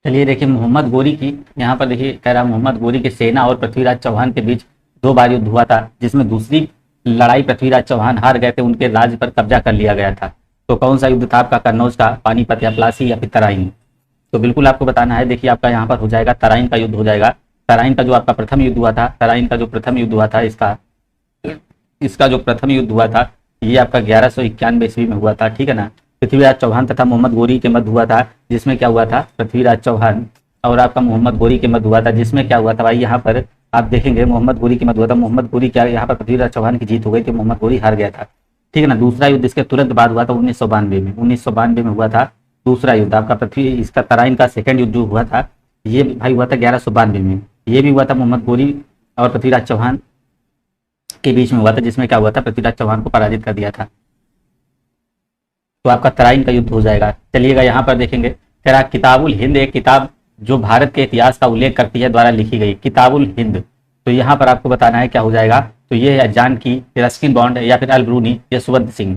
चलिए देखिए मोहम्मद गोरी की, यहाँ पर देखिए कह रहा मोहम्मद गोरी की सेना और पृथ्वीराज चौहान के बीच 2 बार युद्ध हुआ था, जिसमें दूसरी लड़ाई पृथ्वीराज चौहान हार गए थे, उनके राज्य पर कब्जा कर लिया गया था। तो कौन सा युद्ध था आपका? कन्नौज का, पानीपत या प्लासी या फिर तराइन? तो बिल्कुल आपको बताना है। देखिए आपका यहाँ पर हो जाएगा तराइन का युद्ध हो जाएगा। तराइन का जो आपका प्रथम युद्ध हुआ था, तराइन का जो प्रथम युद्ध हुआ था, इसका इसका जो प्रथम युद्ध हुआ था ये आपका 1191 ईस्वी में हुआ था, ठीक है ना। पृथ्वीराज चौहान तथा मोहम्मद गोरी के मध्य हुआ था, जिसमें क्या हुआ था? पृथ्वीराज चौहान और आपका मोहम्मद गोरी के मध्य हुआ था, जिसमें क्या हुआ था भाई? यहाँ पर आप देखेंगे मोहम्मद गोरी के मध्य हुआ था। मोहम्मद गोरी क्या, यहाँ पर पृथ्वीराज चौहान की जीत हो गई थी, मोहम्मद गोरी हार गया था, ठीक है ना। दूसरा युद्ध इसके तुरंत बाद हुआ था 1992 में, 1992 में हुआ था दूसरा युद्ध आपका पृथ्वी, इसका तराइन का सेकंड युद्ध जो हुआ था ये भाई हुआ था 1192 में। ये भी हुआ था मोहम्मद गोरी और पृथ्वीराज चौहान के बीच में हुआ था, जिसमें क्या हुआ था? पृथ्वीराज चौहान को पराजित कर दिया था। तो आपका तराइन का युद्ध हो जाएगा। चलिएगा यहाँ पर देखेंगे, कह रहा किताबुल हिंद एक किताब जो भारत के इतिहास का उल्लेख करती है द्वारा लिखी गई। किताबुल हिंद, तो यहाँ पर आपको बताना है क्या हो जाएगा। तो ये है जानकी, रस्किन बॉन्ड या फिर अलब्रूनी या सुवंत सिंह।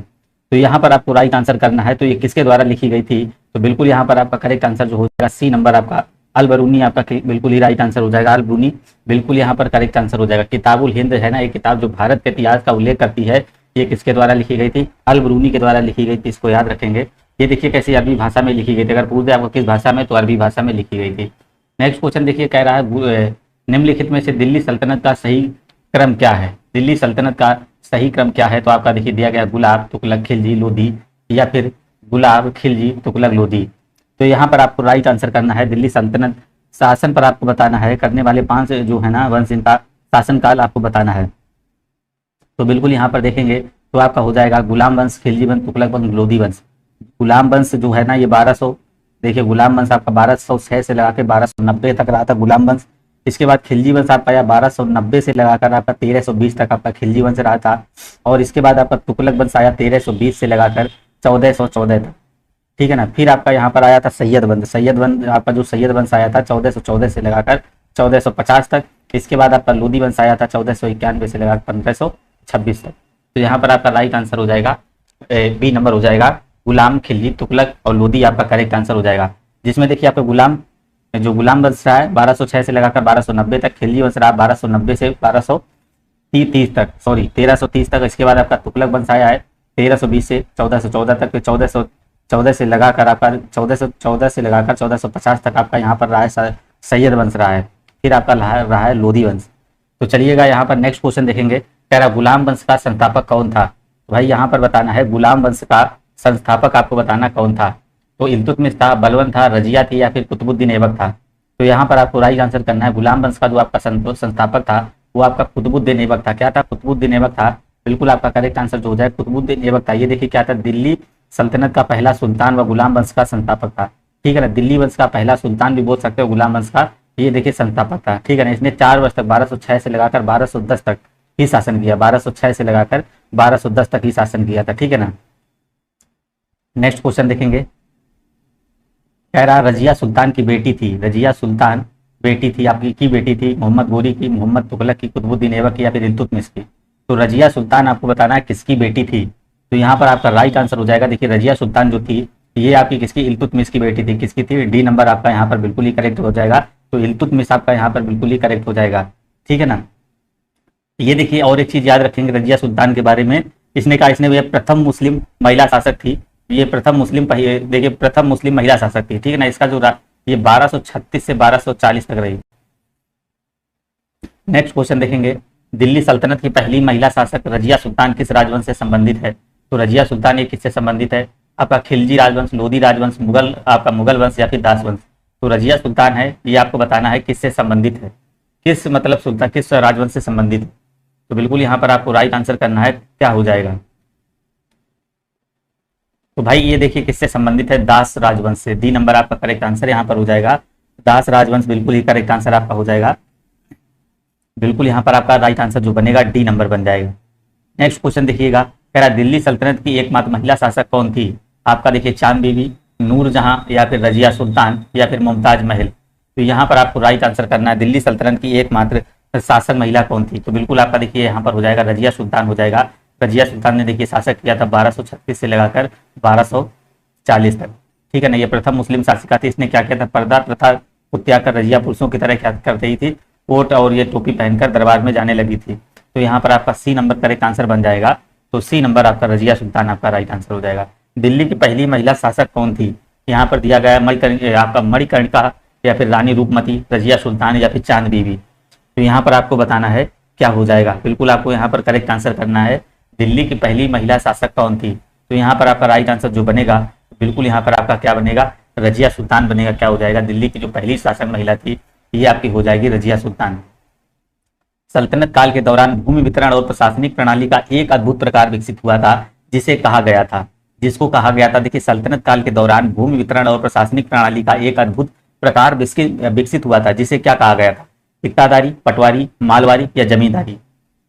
तो यहाँ पर आपको राइट आंसर करना है। तो ये किसके द्वारा लिखी गई थी? तो बिल्कुल यहाँ पर आपका करेक्ट आंसर जो हो जाएगा सी नंबर आपका अलबरूनी, आपका बिल्कुल ही राइट आंसर हो जाएगा। अलब्रूनी बिल्कुल यहाँ पर करेक्ट आंसर हो जाएगा। किताबुल हिंद है ना, एक किताब जो भारत के इतिहास का उल्लेख करती है, ये किसके द्वारा लिखी गई थी? अलबरूनी के द्वारा लिखी गई थी, इसको याद रखेंगे। ये देखिए कैसी अरबी भाषा में लिखी गई थी, अगर पूछ दे आपको किस भाषा में, तो अरबी भाषा में लिखी गई थी। नेक्स्ट क्वेश्चन देखिए, कह रहा है निम्नलिखित में से दिल्ली सल्तनत का सही क्रम क्या है? दिल्ली सल्तनत का सही क्रम क्या है? तो आपका देखिए दिया गया गुलाब, तुगलक, खिलजी, लोधी या फिर गुलाब, खिलजी, तुगलक, लोधी। तो यहाँ पर आपको राइट आंसर करना है। दिल्ली सल्तनत शासन पर आपको बताना है, करने वाले 5 जो है ना वंश, इनका शासनकाल आपको बताना है। तो बिल्कुल यहाँ पर देखेंगे तो आपका हो जाएगा गुलाम वंश, खिलजी वंश, तुगलक वंश, लोधी वंश। गुलाम वंश जो है ना ये 1200, देखिए गुलाम वंश आपका 1206 से लगा के 1290 तक रहा था गुलाम वंश। इसके बाद खिलजी वंश आपका या 1290 से लगाकर आपका 1320 तक आपका खिलजी वंश रहा था। और इसके बाद आपका तुगलक वंश आया 1320 से लगाकर 1414 तक, ठीक है ना। फिर आपका यहाँ पर आया था सैयद वंश। सैयद वंश आपका जो सैयद वंश आया था 1414 से लगाकर 1450 तक। इसके बाद आपका लोधी वंश आया था 1491 से लगाकर 1526 तक। तो यहाँ पर आपका राइट आंसर हो जाएगा बी नंबर हो जाएगा, गुलाम, खिलजी, तुगलक और लोधी आपका करेक्ट आंसर हो जाएगा। जिसमें देखिए आपका गुलाम जो गुलाम वंश रहा है 1206 से लगाकर 1290 तक, खिलजी वंश रहा 1290 से 1230 तक, सॉरी 1330 तक। इसके बाद आपका तुगलक वंश आया है 1320 से 1414 तक, फिर 1414 से लगाकर आपका 1414 से लगाकर 1450 तक आपका यहाँ पर रहा है सैयद वंश रहा है। फिर आपका रहा है लोधी वंश। तो चलिएगा यहाँ पर नेक्स्ट क्वेश्चन देखेंगे, कह रहा गुलाम वंश का संस्थापक कौन था? तो भाई यहाँ पर बताना है गुलाम वंश का संस्थापक आपको बताना कौन था। तो इल्तुतमिश था, बलबन था, रजिया थी या फिर कुतुबुद्दीन ऐबक था? तो यहाँ पर आपको राइट आंसर करना है। गुलाम वंश का जो आपका संस्थापक था वो आपका कुतुबुद्दीन ऐबक था। क्या था? कुतुबुद्दीन ऐबक था। बिल्कुल आपका करेक्ट आंसर जो हो जाए कुतुबुद्दीन ऐबक था। ये देखिए क्या था, दिल्ली सल्तनत का पहला सुल्तान व गुलाम वंश का संस्थापक था, ठीक है ना। दिल्ली वंश का पहला सुल्तान भी बोल सकते हो, गुलाम वंश का ये देखिए संस्थापक था, ठीक है ना। इसने 4 वर्ष तक 1206 से लगाकर 1210 तक ही शासन किया, 1206 से लगाकर 1210 तक ही शासन किया था, ठीक है ना। नेक्स्ट क्वेश्चन देखेंगे, कह रहा रजिया सुल्तान की बेटी थी। रजिया सुल्तान बेटी थी आपकी, की बेटी थी मोहम्मद गोरी की, मोहम्मद तुगलक की, कुतुबुद्दीन ऐबक की या फिर इल्तुतमिश की? तो रजिया सुल्तान आपको बताना है किसकी बेटी थी। तो यहाँ पर आपका राइट आंसर हो जाएगा, देखिए रजिया सुल्तान जो थी ये आपकी किसकी? इल्तुतमिश की बेटी थी। किसकी थी? डी नंबर आपका यहाँ पर बिल्कुल ही करेक्ट हो जाएगा। तो इल्तुतमिश आपका यहाँ पर बिल्कुल ही करेक्ट हो जाएगा, ठीक है ना। ये देखिए और एक चीज याद रखेंगे रजिया सुल्तान के बारे में, इसने कहा इसने प्रथम मुस्लिम महिला शासक थी। ये प्रथम मुस्लिम, देखिए प्रथम मुस्लिम महिला शासक थी, ठीक है ना। इसका जो ये 1236 से 1240 तक रही। नेक्स्ट क्वेश्चन देखेंगे, दिल्ली सल्तनत की पहली महिला शासक रजिया सुल्तान किस राजवंश से संबंधित है? तो रजिया सुल्तान ये किससे संबंधित है? आपका खिलजी राजवंश, लोधी राजवंश, मुगल आपका मुगल वंश या फिर दास वंश? तो रजिया सुल्तान है, ये आपको बताना है किससे संबंधित है, किस मतलब सुल्तान किस राजवंश से संबंधित है। तो बिल्कुल यहाँ पर आपको राइट आंसर करना है, क्या हो जाएगा। तो भाई ये देखिए किससे संबंधित है? दास राजवंश से। डी नंबर आपका करेक्ट आंसर यहाँ पर हो जाएगा, दास राजवंश बिल्कुल ही करेक्ट आंसर आपका हो जाएगा। बिल्कुल यहाँ पर आपका राइट आंसर जो बनेगा डी नंबर बन जाएगा। नेक्स्ट क्वेश्चन देखिएगा, कह रहा दिल्ली सल्तनत की एकमात्र महिला शासक कौन थी? आपका देखिए चांद बीबी, नूरजहां या फिर रजिया सुल्तान या फिर मुमताज महल? तो यहाँ पर आपको राइट आंसर करना है, दिल्ली सल्तनत की एकमात्र शासक महिला कौन थी? तो बिल्कुल आपका देखिए यहाँ पर हो जाएगा रजिया सुल्तान हो जाएगा। रजिया सुल्तान ने देखिए शासक किया था 1236 से लगाकर 1240 तक, ठीक है ना। ये प्रथम मुस्लिम शासिका थी। इसने क्या किया था, पर्दा प्रथा को त्याग कर रजिया पुरुषों की तरह क्या कर रही थी, कोट और ये टोपी पहनकर दरबार में जाने लगी थी। तो यहाँ पर आपका सी नंबर करेक्ट आंसर बन जाएगा। तो सी नंबर आपका रजिया सुल्तान आपका राइट आंसर हो जाएगा। दिल्ली की पहली महिला शासक कौन थी, यहाँ पर दिया गया है आपका मणिकर्णिका या फिर रानी रूपमती, रजिया सुल्तान या फिर चांद बीबी। तो यहाँ पर आपको बताना है क्या हो जाएगा, बिल्कुल आपको यहाँ पर करेक्ट आंसर करना है। दिल्ली की पहली महिला शासक कौन थी, तो यहाँ पर आपका राइट आंसर जो बनेगा बिल्कुल यहाँ पर आपका क्या बनेगा, रजिया सुल्तान बनेगा। क्या हो जाएगा, दिल्ली की जो पहली शासक महिला थी ये आपकी हो जाएगी रजिया सुल्तान। सल्तनत काल के दौरान भूमि वितरण और प्रशासनिक प्रणाली का एक अद्भुत प्रकार विकसित हुआ था जिसे कहा गया था, जिसको कहा गया था। देखिए सल्तनत काल के दौरान भूमि वितरण और प्रशासनिक प्रणाली का एक अद्भुत प्रकार विकसित हुआ था जिसे क्या कहा गया था, इक्तादारी, पटवारी, मालवारी या जमींदारी।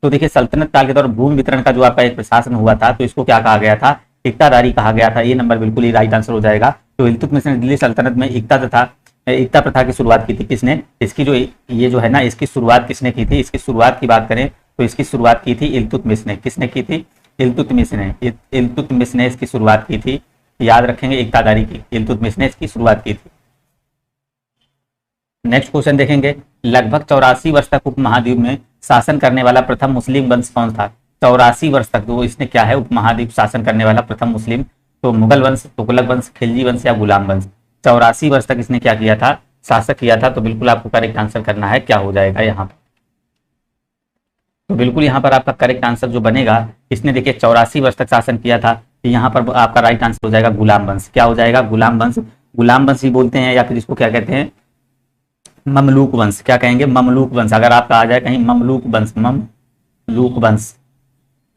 तो देखिए सल्तनत काल के दौरान भूमि वितरण का जो आपका एक प्रशासन हुआ था तो इसको क्या कहा गया था, इक्तादारी कहा गया था। ये नंबर बिल्कुल ही राइट आंसर हो जाएगा। तो इल्तुतमिश ने दिल्ली सल्तनत में इक्ता प्रथा की शुरुआत की थी। किसने, इसकी जो ये जो है ना इसकी शुरुआत किसने की थी, इसकी शुरुआत की बात करें तो इसकी शुरुआत की थी इल्तुतमिश ने। किसने की थी, इल्तुतमिश ने। इल्तुतमिश ने इसकी शुरुआत की थी, याद रखेंगे इक्तादारी की, इल्तुतमिश ने इसकी शुरुआत की थी। नेक्स्ट क्वेश्चन देखेंगे, लगभग 84 वर्ष तक उपमहाद्वीप में शासन करने वाला प्रथम मुस्लिम वंश कौन था। 84 वर्ष तक तो इसने क्या है, उपमहाद्वीप शासन करने वाला प्रथम मुस्लिम, तो मुगल वंश, तुगलक वंश, खिलजी वंश या गुलाम वंश। 84 वर्ष तक इसने क्या किया था, शासक किया था। तो बिल्कुल आपको करेक्ट आंसर करना है क्या हो जाएगा यहाँ पर। तो बिल्कुल यहाँ पर आपका करेक्ट आंसर जो बनेगा, इसने देखिए 84 वर्ष तक शासन किया था। यहाँ पर आपका राइट आंसर हो जाएगा गुलाम वंश। क्या हो जाएगा, गुलाम वंश। गुलाम वंश ही बोलते हैं या फिर इसको क्या कहते हैं, ममलूक वंश। क्या कहेंगे, ममलूक वंश। अगर आपका आ जाए कहीं ममलूक वंश, ममलूक वंश,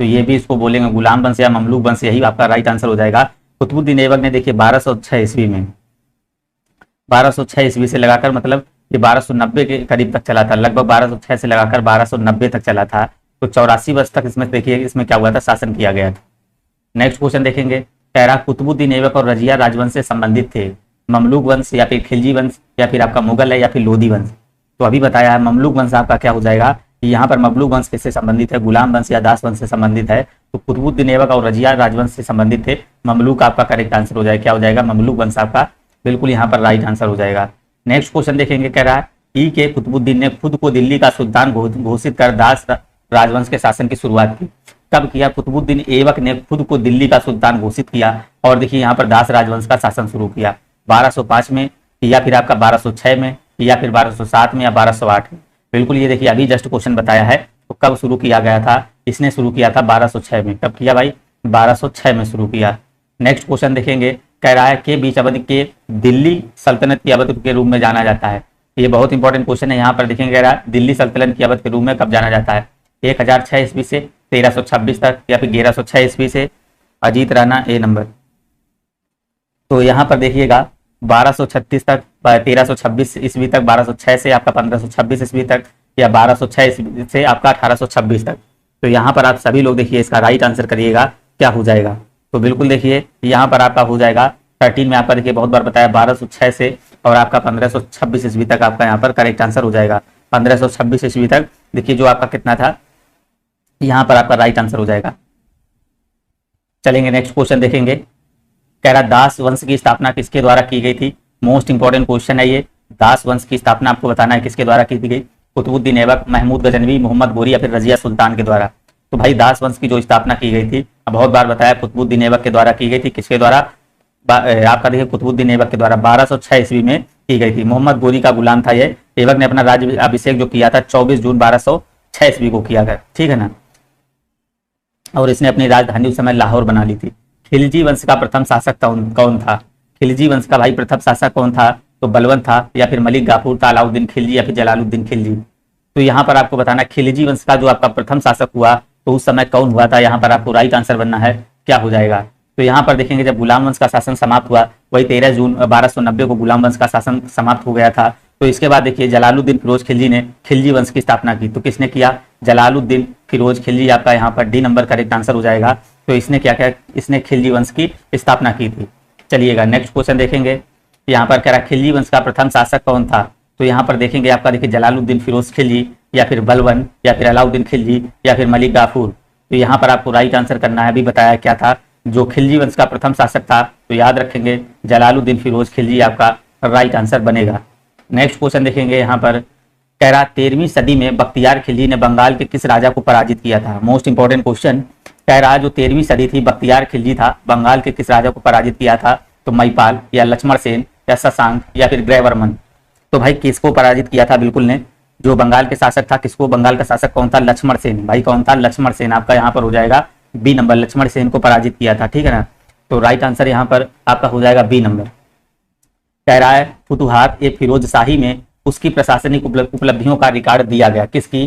तो ये भी इसको बोलेंगे गुलाम वंश या ममलूक वंश, यही आपका राइट आंसर हो जाएगा। कुतुबुद्दीन ऐबक ने देखिए 1206 ईस्वी में, 1206 ईस्वी से लगाकर मतलब ये 1290 के करीब तक चला था, लगभग 1206 से लगाकर 1290 तक चला था। तो 84 वर्ष तक इसमें देखिए इसमें क्या हुआ था, शासन किया गया था। नेक्स्ट क्वेश्चन देखेंगे, कैरा कुतुबुद्दीन ऐबक और रजिया राजवंश से संबंधित थे, ममलूक वंश या फिर खिलजी वंश या फिर आपका मुगल है या फिर लोधी वंश। तो अभी बताया है ममलूक वंश आपका क्या हो जाएगा, यहाँ पर ममलूक वंश किससे संबंधित है, गुलाम वंश या दास वंश से संबंधित है। तो कुतुबुद्दीन ऐबक और रजिया राजवंश से संबंधित थे, ममलूक आपका करेक्ट आंसर हो जाएगा। क्या हो जाएगा, ममलूक वंश आपका बिल्कुल यहाँ पर राइट आंसर हो जाएगा। नेक्स्ट क्वेश्चन देखेंगे, कह रहा है ई के कुतुबुद्दीन ने खुद को दिल्ली का सुल्तान घोषित कर दास राजवंश के शासन की शुरुआत की। कब किया, कुतुबुद्दीन ऐबक ने खुद को दिल्ली का सुल्तान घोषित किया और देखिए यहाँ पर दास राजवंश का शासन शुरू किया। 1205 में या फिर आपका 1206 में या फिर 1207 में या 1208 में। बिल्कुल ये देखिए अभी जस्ट क्वेश्चन बताया है। तो कब शुरू किया गया था, इसने शुरू किया था 1206 में। कब किया भाई, 1206 में शुरू किया। नेक्स्ट क्वेश्चन देखेंगे, कह रहा है के बीच अवधि के दिल्ली सल्तनत की अवधि के रूप में जाना जाता है। ये बहुत इंपॉर्टेंट क्वेश्चन है। यहाँ पर देखेंगे कह रहा है दिल्ली सल्तनत की अवधि के रूप में कब जाना जाता है, 1006 ईस्वी से 1326 तक या फिर 1106 ईस्वी से। अजीत राणा ए नंबर। तो यहाँ पर देखिएगा 1236 तक, 1326 ईस्वी तक, 1206 से आपका 1526 ईस्वी तक या 1206 ईस्वी से आपका 1826 तक। तो यहाँ पर आप सभी लोग देखिए इसका राइट आंसर करिएगा क्या हो जाएगा। तो बिल्कुल देखिए यहाँ पर आपका हो जाएगा 13 में आपका देखिए बहुत बार बताया 1206 से और आपका 1526 ईस्वी तक आपका यहाँ पर करेक्ट आंसर हो जाएगा। 1526 ईस्वी तक देखिए जो आपका कितना था, यहाँ पर आपका राइट आंसर हो जाएगा। चलेंगे नेक्स्ट क्वेश्चन देखेंगे, कह रहा दास वंश की स्थापना किसके द्वारा की गई थी। मोस्ट इंपॉर्टेंट क्वेश्चन है ये। दास वंश की स्थापना आपको बताना है किसके द्वारा की गई, कुतुबुद्दीन ऐबक, महमूद गजनवी, मोहम्मद गोरी या फिर रजिया सुल्तान के द्वारा। तो भाई दास वंश की जो स्थापना की गई थी, बहुत बार बताया कुतुबुद्दीन ऐबक के द्वारा की गई थी। किसके द्वारा, आपका देखिए कुतुबुद्दीन ऐबक के द्वारा 1206 ईस्वी में की गई थी। मोहम्मद गोरी का गुलाम था ये। ऐबक ने अपना राज्य अभिषेक जो किया था 24 जून 1206 ईस्वी को किया गया, ठीक है ना। और इसने अपनी राजधानी उस समय लाहौर बना ली थी। खिलजी वंश का प्रथम शासक कौन था, खिलजी वंश का भाई प्रथम शासक कौन था, तो बलवंत था या फिर मलिक गाफूर था, अलाउद्दीन खिलजी या फिर जलालुद्दीन खिलजी। तो यहाँ पर आपको बताना खिलजी वंश का जो आपका प्रथम शासक हुआ तो उस समय कौन हुआ था, यहाँ पर आपको राइट आंसर बनना है क्या हो जाएगा। तो यहाँ पर देखेंगे जब गुलाम वंश का शासन समाप्त हुआ, वही 13 जून 1290 को गुलाम वंश का शासन समाप्त हो गया था। तो इसके बाद देखिए जलालुद्दीन फिरोज खिलजी ने खिलजी वंश की स्थापना की। तो किसने किया, जलालुद्दीन फिरोज खिलजी, आपका यहाँ पर डी नंबर करेक्ट आंसर हो जाएगा। तो इसने क्या किया, इसने खिलजी वंश की स्थापना की थी। चलिएगा नेक्स्ट क्वेश्चन देखेंगे, यहाँ पर कह रहा खिलजी वंश का प्रथम शासक कौन था। तो यहाँ पर देखेंगे आपका देखिए जलालुद्दीन फिरोज खिलजी या फिर बलवन या फिर अलाउद्दीन खिलजी या फिर मलिक गाफूर। तो यहाँ पर आपको राइट आंसर करना है। अभी बताया क्या था, जो खिलजी वंश का प्रथम शासक था, तो याद रखेंगे जलालुद्दीन फिरोज खिलजी आपका राइट आंसर बनेगा। नेक्स्ट क्वेश्चन देखेंगे यहाँ पर, कह रहा 13वीं सदी में बख्तियार खिलजी ने बंगाल के किस राजा को पराजित किया था। मोस्ट इंपॉर्टेंट क्वेश्चन, कह रहा जो 13वीं सदी थी बख्तियार खिलजी था, बंगाल के किस राजा को पराजित किया था, तो महिपाल या लक्ष्मण सेन या शशांक या फिर ग्रैवर्मन। तो भाई किसको पराजित किया था बिल्कुल ने, जो बंगाल के शासक था, किसको, बंगाल का शासक कौन था, लक्ष्मण सेन। भाई कौन था, लक्ष्मण सेन। आपका यहाँ पर हो जाएगा बी नंबर, लक्ष्मण सेन को पराजित किया था, ठीक है ना। तो राइट आंसर यहाँ पर आपका हो जाएगा बी नंबर। कह रहा है फुतुहात ए फिरोज शाही में उसकी प्रशासनिक उपलब्धियों का रिकॉर्ड दिया गया। किसकी,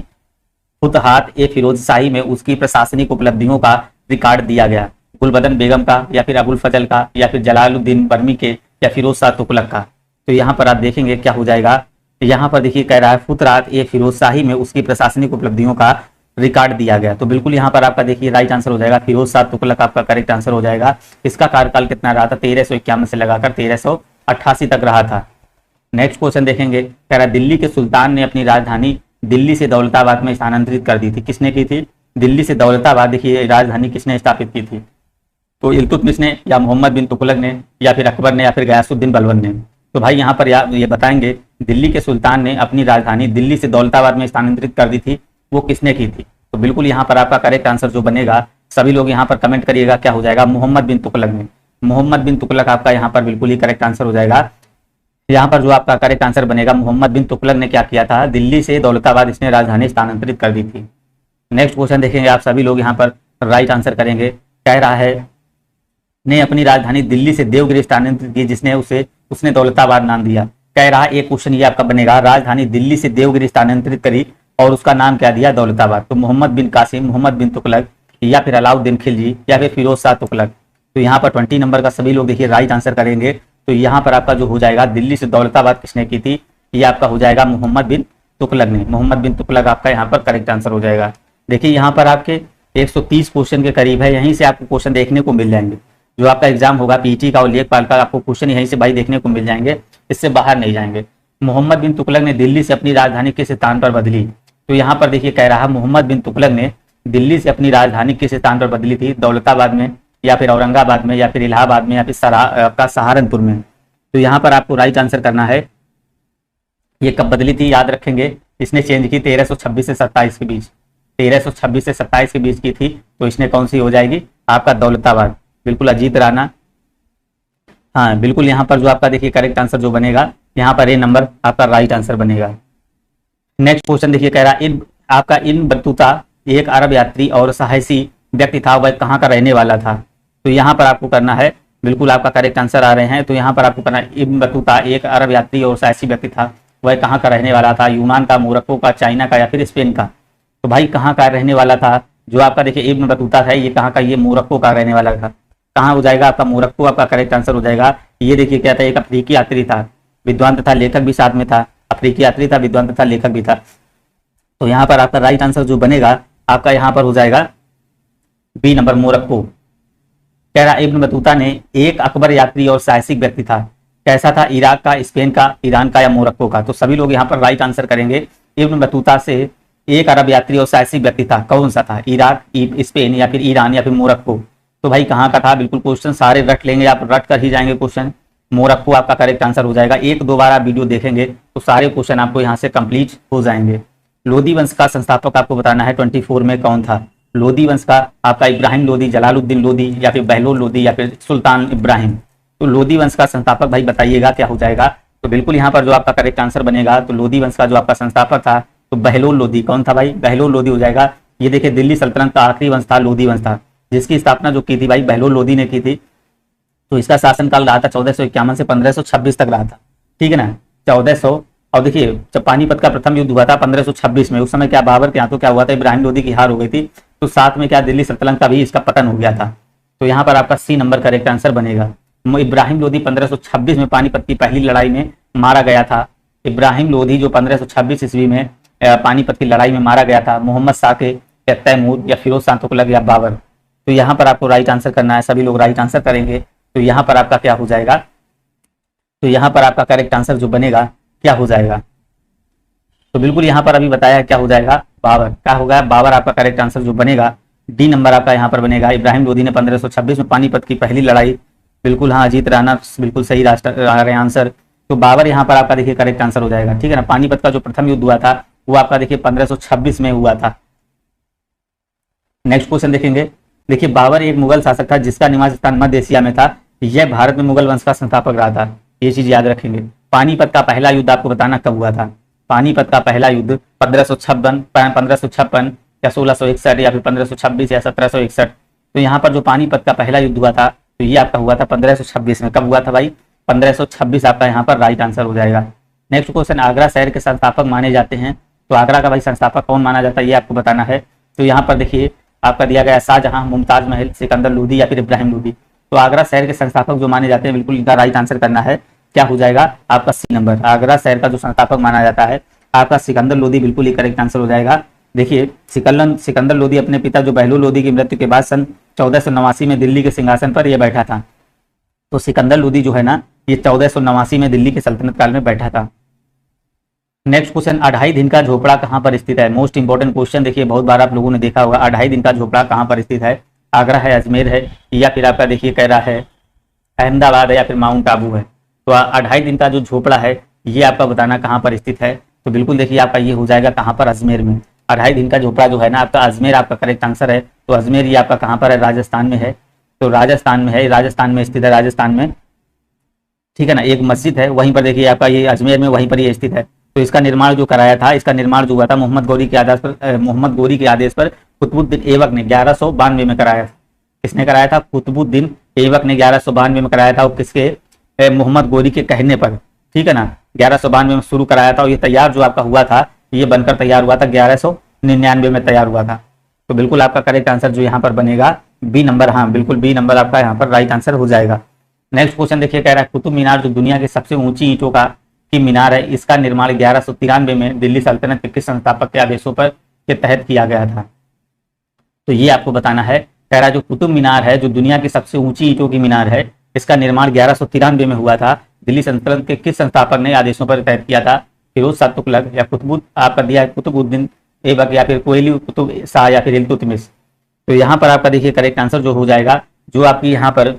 फुतुहात ए फिरोज शाही में उसकी प्रशासनिक उपलब्धियों का रिकॉर्ड दिया गया। गुलबदन बेगम का या फिर अबुल फजल का या फिर जलालुद्दीन बर्मी के या फिरोज शाह तुगलक का। तो यहाँ पर आप देखेंगे क्या हो जाएगा, यहाँ पर देखिए कह रहा है फुतुहात ए फिरोज शाही में उसकी प्रशासनिक उपलब्धियों का रिकॉर्ड दिया गया। तो बिल्कुल यहाँ पर आपका देखिए राइट आंसर हो जाएगा फिरोज शाह तुगलक आपका करेक्ट आंसर हो जाएगा। इसका कार्यकाल कितना रहा था, 1351 से लगाकर 1388 तक रहा था। नेक्स्ट क्वेश्चन देखेंगे, कह रहा दिल्ली के सुल्तान ने अपनी राजधानी दिल्ली से दौलताबाद में स्थानांतरित कर दी थी। किसने की थी, दिल्ली से दौलताबाद देखिए राजधानी किसने स्थापित की थी, तो इल्तुतमिश ने या मोहम्मद बिन तुगलक ने या फिर अकबर ने या फिर गयासुद्दीन बलबन ने। तो भाई यहाँ पर ये बताएंगे दिल्ली के सुल्तान ने अपनी राजधानी दिल्ली से दौलताबाद में स्थानांतरित कर दी थी, वो किसने की थी। तो बिल्कुल यहाँ पर आपका करेक्ट आंसर जो बनेगा, सभी लोग यहाँ पर कमेंट करिएगा, क्या हो जाएगा, मोहम्मद बिन तुगलक ने। मोहम्मद बिन तुगलक आपका यहाँ पर बिल्कुल ही करेक्ट आंसर हो जाएगा। यहाँ पर जो आपका करेक्ट आंसर बनेगा, मोहम्मद बिन तुगलक ने क्या किया था, दिल्ली से दौलताबाद इसने राजधानी स्थानांतरित कर दी थी। नेक्स्ट क्वेश्चन देखेंगे, आप सभी लोग यहाँ पर राइट आंसर करेंगे। कह रहा है ने अपनी राजधानी दिल्ली से देवगिरी स्थानांतरित की, जिसने उसने दौलताबाद नाम दिया। कह रहा एक क्वेश्चन ये आपका बनेगा, राजधानी दिल्ली से देवगिरी स्थानांतरित करी और उसका नाम क्या दिया, दौलताबाद। तो मोहम्मद बिन कासिम, मोहम्मद बिन तुगलक या फिर अलाउद्दीन खिलजी या फिर फिरोज शाह तुगलक। तो यहाँ पर 20 नंबर का सभी लोग देखिए राइट आंसर करेंगे। तो यहाँ पर आपका जो हो जाएगा, दिल्ली से दौलताबाद किसने की थी, ये आपका हो जाएगा मोहम्मद बिन तुगलक ने। मोहम्मद बिन तुगलक आपका यहाँ पर करेक्ट आंसर हो जाएगा। देखिए यहाँ पर आपके 130 क्वेश्चन के करीब है, यहीं से आपको क्वेश्चन देखने को मिल जाएंगे। जो आपका एग्जाम होगा पीटी का और लेखपाल का, आपको क्वेश्चन यहीं से भाई देखने को मिल जाएंगे, इससे बाहर नहीं जाएंगे। मोहम्मद बिन तुगलक ने दिल्ली से अपनी राजधानी किस स्थान पर बदली। तो यहाँ पर देखिए कह रहा मोहम्मद बिन तुगलक ने दिल्ली से अपनी राजधानी किस स्थान पर बदली थी, दौलताबाद में या फिर औरंगाबाद में या फिर इलाहाबाद में या फिर आपका सहारनपुर में। तो यहाँ पर आपको राइट आंसर करना है, ये कब बदली थी याद रखेंगे, इसने चेंज की 1326 से 27 के बीच, 1326 से 27 के बीच की थी। तो इसने कौन सी हो जाएगी, आपका दौलताबाद। बिल्कुल अजीत राणा, हाँ बिल्कुल यहाँ पर जो आपका देखिए करेक्ट आंसर जो बनेगा, यहाँ पर ए नंबर आपका राइट आंसर बनेगा। नेक्स्ट क्वेश्चन देखिए कह रहा आपका इन बतूता एक अरब यात्री और साहसी व्यक्ति था, वह कहाँ का रहने वाला था। तो यहाँ पर आपको करना है, बिल्कुल आपका करेक्ट आंसर आ रहे हैं। तो यहाँ पर आपको करना है, इब्न बतूता एक अरब यात्री और साहसी व्यक्ति था, वह कहाँ का रहने वाला था, यूनान का, मोरक्को का, चाइना का या फिर स्पेन का। तो भाई कहाँ का रहने वाला था, जो आपका देखिए इब्न बतूता था, ये कहाँ का, ये मोरक्को का रहने वाला था। कहाँ हो जाएगा आपका, मोरक्को आपका करेक्ट आंसर हो जाएगा। ये देखिए क्या था, एक अफ्रीकी यात्री था, विद्वान तथा लेखक भी साथ में था, अफ्रीकी यात्री था, विद्वान तथा लेखक भी था। तो यहाँ पर आपका राइट आंसर जो बनेगा आपका यहाँ पर हो जाएगा बी नंबर, मोरक्को। कह रहा इब्न बतूता ने एक अकबर यात्री और साहसिक व्यक्ति था, कैसा था, इराक का, स्पेन का, ईरान का या मोरक्को का। तो सभी लोग यहाँ पर राइट आंसर करेंगे। इब्न बतूता से एक अरब यात्री और साहसिक व्यक्ति था, कौन सा था, इराक, स्पेन या फिर ईरान या फिर मोरक्को। तो भाई कहाँ का था, बिल्कुल क्वेश्चन सारे रट लेंगे, आप रट कर ही जाएंगे क्वेश्चन। मोरक्को आपका करेक्ट आंसर हो जाएगा। एक दो बार आप वीडियो देखेंगे तो सारे क्वेश्चन आपको यहाँ से कंप्लीट हो जाएंगे। लोधी वंश का संस्थापक आपको बताना है 24 में कौन था। लोधी वंश का आपका इब्राहिम लोधी, जलालुद्दीन लोधी या फिर बहलोल लोधी या फिर सुल्तान इब्राहिम। तो लोधी वंश का संस्थापक भाई बताइएगा क्या हो जाएगा। तो बिल्कुल यहाँ पर जो आपका करेक्ट आंसर बनेगा, तो लोधी वंश का जो आपका संस्थापक था तो बहलोल लोधी। कौन था भाई, बहलोल लोधी हो जाएगा। ये देखिए दिल्ली सल्तनत का आखिरी वंश था, लोधी वंश था, जिसकी स्थापना जो की थी भाई बहलोल लोधी ने की थी। तो इसका शासनकाल रहा था 1451 से 1526 तक रहा था, ठीक है ना, 1400। और देखिए जब पानीपत का प्रथम युद्ध हुआ था 1526 में, उस समय क्या बाबर के हाथों क्या हुआ था, इब्राहिम लोधी की हार हो गई थी। तो साथ में क्या दिल्ली सल्तनत का भी इसका पतन हो गया था। तो यहाँ पर आपका सी नंबर करेक्ट आंसर बनेगा। इब्राहिम लोधी 1526 में पानीपत की पहली लड़ाई में मारा गया था। इब्राहिम लोधी जो 1526 ईस्वी में पानीपत की लड़ाई में मारा गया था, मोहम्मद साके या तैमूर या फिरोज शाह तुगलक या बाबर। तो यहाँ पर आपको राइट आंसर करना है, सभी लोग राइट आंसर करेंगे। तो यहाँ पर आपका क्या हो जाएगा, तो यहाँ पर आपका करेक्ट आंसर जो बनेगा क्या हो जाएगा। तो बिल्कुल यहाँ पर अभी बताया क्या हो जाएगा, बाबर। क्या होगा, बाबर आपका करेक्ट आंसर जो बनेगा डी नंबर आपका यहाँ पर बनेगा। इब्राहिम लोदी ने 1526 में पानीपत की पहली लड़ाई, बिल्कुल हाँ, अजीत राणा बिल्कुल सही आंसर। तो बाबर यहाँ पर आपका देखिए करेक्ट आंसर हो जाएगा, ठीक है ना। पानीपत का जो प्रथम युद्ध हुआ था वो आपका देखिए 1526 में हुआ था। नेक्स्ट क्वेश्चन देखेंगे। देखिए बाबर एक मुगल शासक था जिसका निवास स्थान मध्य एशिया में था। यह भारत में मुगल वंश का संस्थापक रहा था, ये चीज याद रखेंगे। पानीपत का पहला युद्ध आपको बताना कब हुआ था। पानीपत का पहला युद्ध 1556 या 1661 या फिर 1526 या 1761। तो यहाँ पर जो पानीपत का पहला युद्ध हुआ था तो ये आपका हुआ था 1526 में। कब हुआ था भाई? 1526 आपका यहाँ पर राइट आंसर हो जाएगा। नेक्स्ट क्वेश्चन, आगरा शहर के संस्थापक माने जाते हैं, तो आगरा का भाई संस्थापक कौन माना जाता है ये आपको बताना है। तो यहाँ पर देखिए आपका दिया गया शाहजहां, मुमताज महल, सिकंदर लोदी या फिर इब्राहिम लोदी। तो आगरा शहर के संस्थापक जो माने जाते हैं, बिल्कुल इनका राइट आंसर करना है। क्या हो जाएगा आपका सी नंबर। आगरा शहर का जो संस्थापक माना जाता है आपका सिकंदर लोदी, बिल्कुल ही करेक्ट आंसर हो जाएगा। देखिए सिकंदर लोदी अपने पिता जो बहलूल लोदी की मृत्यु के बाद सन 1489 में दिल्ली के सिंहासन पर यह बैठा था। तो सिकंदर लोदी जो है ना ये 1489 में दिल्ली के सल्तनत काल में बैठा था। नेक्स्ट क्वेश्चन, अढ़ाई दिन का झोपड़ा कहाँ पर स्थित है। मोस्ट इंपॉर्टेंट क्वेश्चन, देखिए बहुत बार आप लोगों ने देखा होगा। अढ़ाई दिन का झोपड़ा कहाँ पर स्थित है? आगरा है, अजमेर है, या फिर आपका देखिए कह रहा है अहमदाबाद है, या फिर माउंट आबू है। तो अढ़ाई दिन का जो झोपड़ा है ये आपका बताना कहाँ पर स्थित है। तो बिल्कुल देखिए आपका ये हो जाएगा कहाँ पर? अजमेर में। अढ़ाई दिन का झोपड़ा जो है ना आपका अजमेर आपका करेक्ट आंसर है। तो अजमेर ये आपका कहाँ पर है? राजस्थान में है। तो राजस्थान में है, राजस्थान में स्थित है, राजस्थान में, ठीक है ना। एक मस्जिद है वहीं पर देखिए आपका ये अजमेर में वहीं पर ये स्थित है। तो इसका निर्माण जो कराया था, इसका निर्माण जो हुआ था मोहम्मद गौरी के आदेश पर कुतुबुद्दीन ऐबक ने 1192 में कराया था। किसने कराया था? कुतुबुद्दीन ऐबक ने 1192 में कराया था। और किसके? मोहम्मद गौरी के कहने पर, ठीक है ना। 1192 में शुरू कराया था और ये तैयार जो आपका हुआ था ये बनकर तैयार हुआ था 1199 में तैयार हुआ था। तो बिल्कुल आपका करेक्ट आंसर जो यहाँ पर बनेगा बी नंबर। हाँ बिल्कुल बी नंबर आपका यहाँ पर राइट आंसर हो जाएगा। नेक्स्ट क्वेश्चन देखिए, कह रहा है कुतुब मीनार जो दुनिया की सबसे ऊंची ईंटों की मीनार है, इसका निर्माण 1193 में दिल्ली सल्तनत के किस संस्थापक के आदेशों पर के तहत किया गया था। तो ये आपको बताना है। कह रहा है जो कुतुब मीनार है जो दुनिया की सबसे ऊंची ईंटों की मीनार है, इसका निर्माण 1193 में हुआ था। दिल्ली सल्तनत के किस संस्थापक ने आदेशों पर तहत किया था? फिरोज शाह तुगलक, या आपका दिया कुतुबुद्दीन ऐबक, या फिर कोयली कुतुब शाह, या फिर इल्तुतमिश। तो यहाँ पर आपका देखिए करेक्ट आंसर जो हो जाएगा, जो आपकी यहाँ पर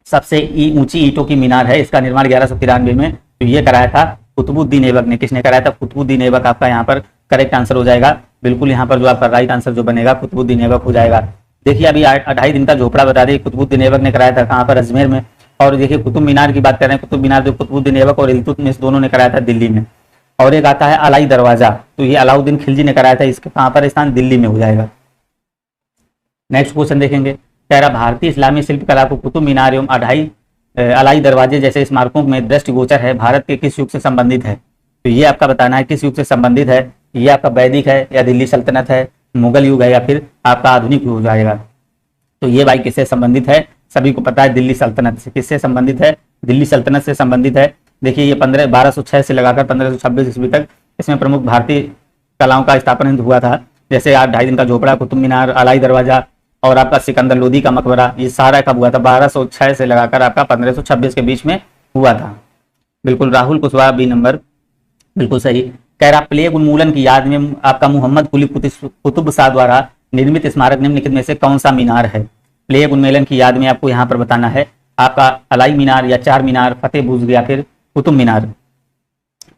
सबसे ऊंची ईंटों की मीनार है इसका निर्माण 1193 में तो ये कराया था कुतुबुद्दीन ऐबक ने। किसने कराया था? कुतुबुद्दीन ऐबक आपका यहाँ पर करेक्ट आंसर हो जाएगा। बिल्कुल यहाँ पर जो आपका राइट आंसर जो बनेगा कुतुबुद्दीन ऐबक हो जाएगा। देखिए अभी अढ़ाई दिन का झोपड़ा बता दें, कुतुबुद्दीन ऐबक ने कराया था कहाँ पर? अजमेर में। और देखिए कुतुब मीनार की बात कर रहे हैं, कुतुब मीनार जो कुतुबुद्दीन ऐबक और इल्तुतमिश दोनों ने कराया था दिल्ली में। और एक आता है अलाई दरवाजा, तो ये अलाउद्दीन खिलजी ने कराया था, इसका कहाँ पर स्थान? दिल्ली में हो जाएगा। नेक्स्ट क्वेश्चन देखेंगे, कह रहा भारतीय इस्लामी शिल्पकला को कुतुब मीनार एवं अलाई दरवाजे जैसे स्मारकों में दृष्टिगोचर है, भारत के किस युग से संबंधित है। तो ये आपका बताना है किस युग से संबंधित है। ये आपका वैदिक है, या दिल्ली सल्तनत है, मुगल युग है, या फिर आपका आधुनिक युग हो जाएगा। तो ये भाई किससे संबंधित है? सभी को पता है दिल्ली सल्तनत से। किससे संबंधित है? दिल्ली सल्तनत से संबंधित है। देखिए ये 1206 से लगाकर 1526 ईस्वी तक इसमें प्रमुख भारतीय कलाओं का स्थापना हुआ था। जैसे आज ढाई दिन का झोपड़ा, कुतुब मीनार, अलाई दरवाजा और आपका सिकंदर लोदी का मकबरा, ये सारा कब हुआ था? 1206 से लगाकर आपका 1526 के बीच में हुआ था। बिल्कुल राहुल कुशवाहा बी नंबर, बिल्कुल सही। कह रहा प्लेग उन्मूलन की याद में आपका मोहम्मद कुली कुतुब शाह द्वारा निर्मित स्मारक निम्नलिखित में से कौन सा मीनार है? प्लेग उन्मूलन की याद में आपको यहाँ पर बताना है आपका अलाई मीनार, या चार मीनार, फतेह बुर्ज, या फिर कुतुब मीनार।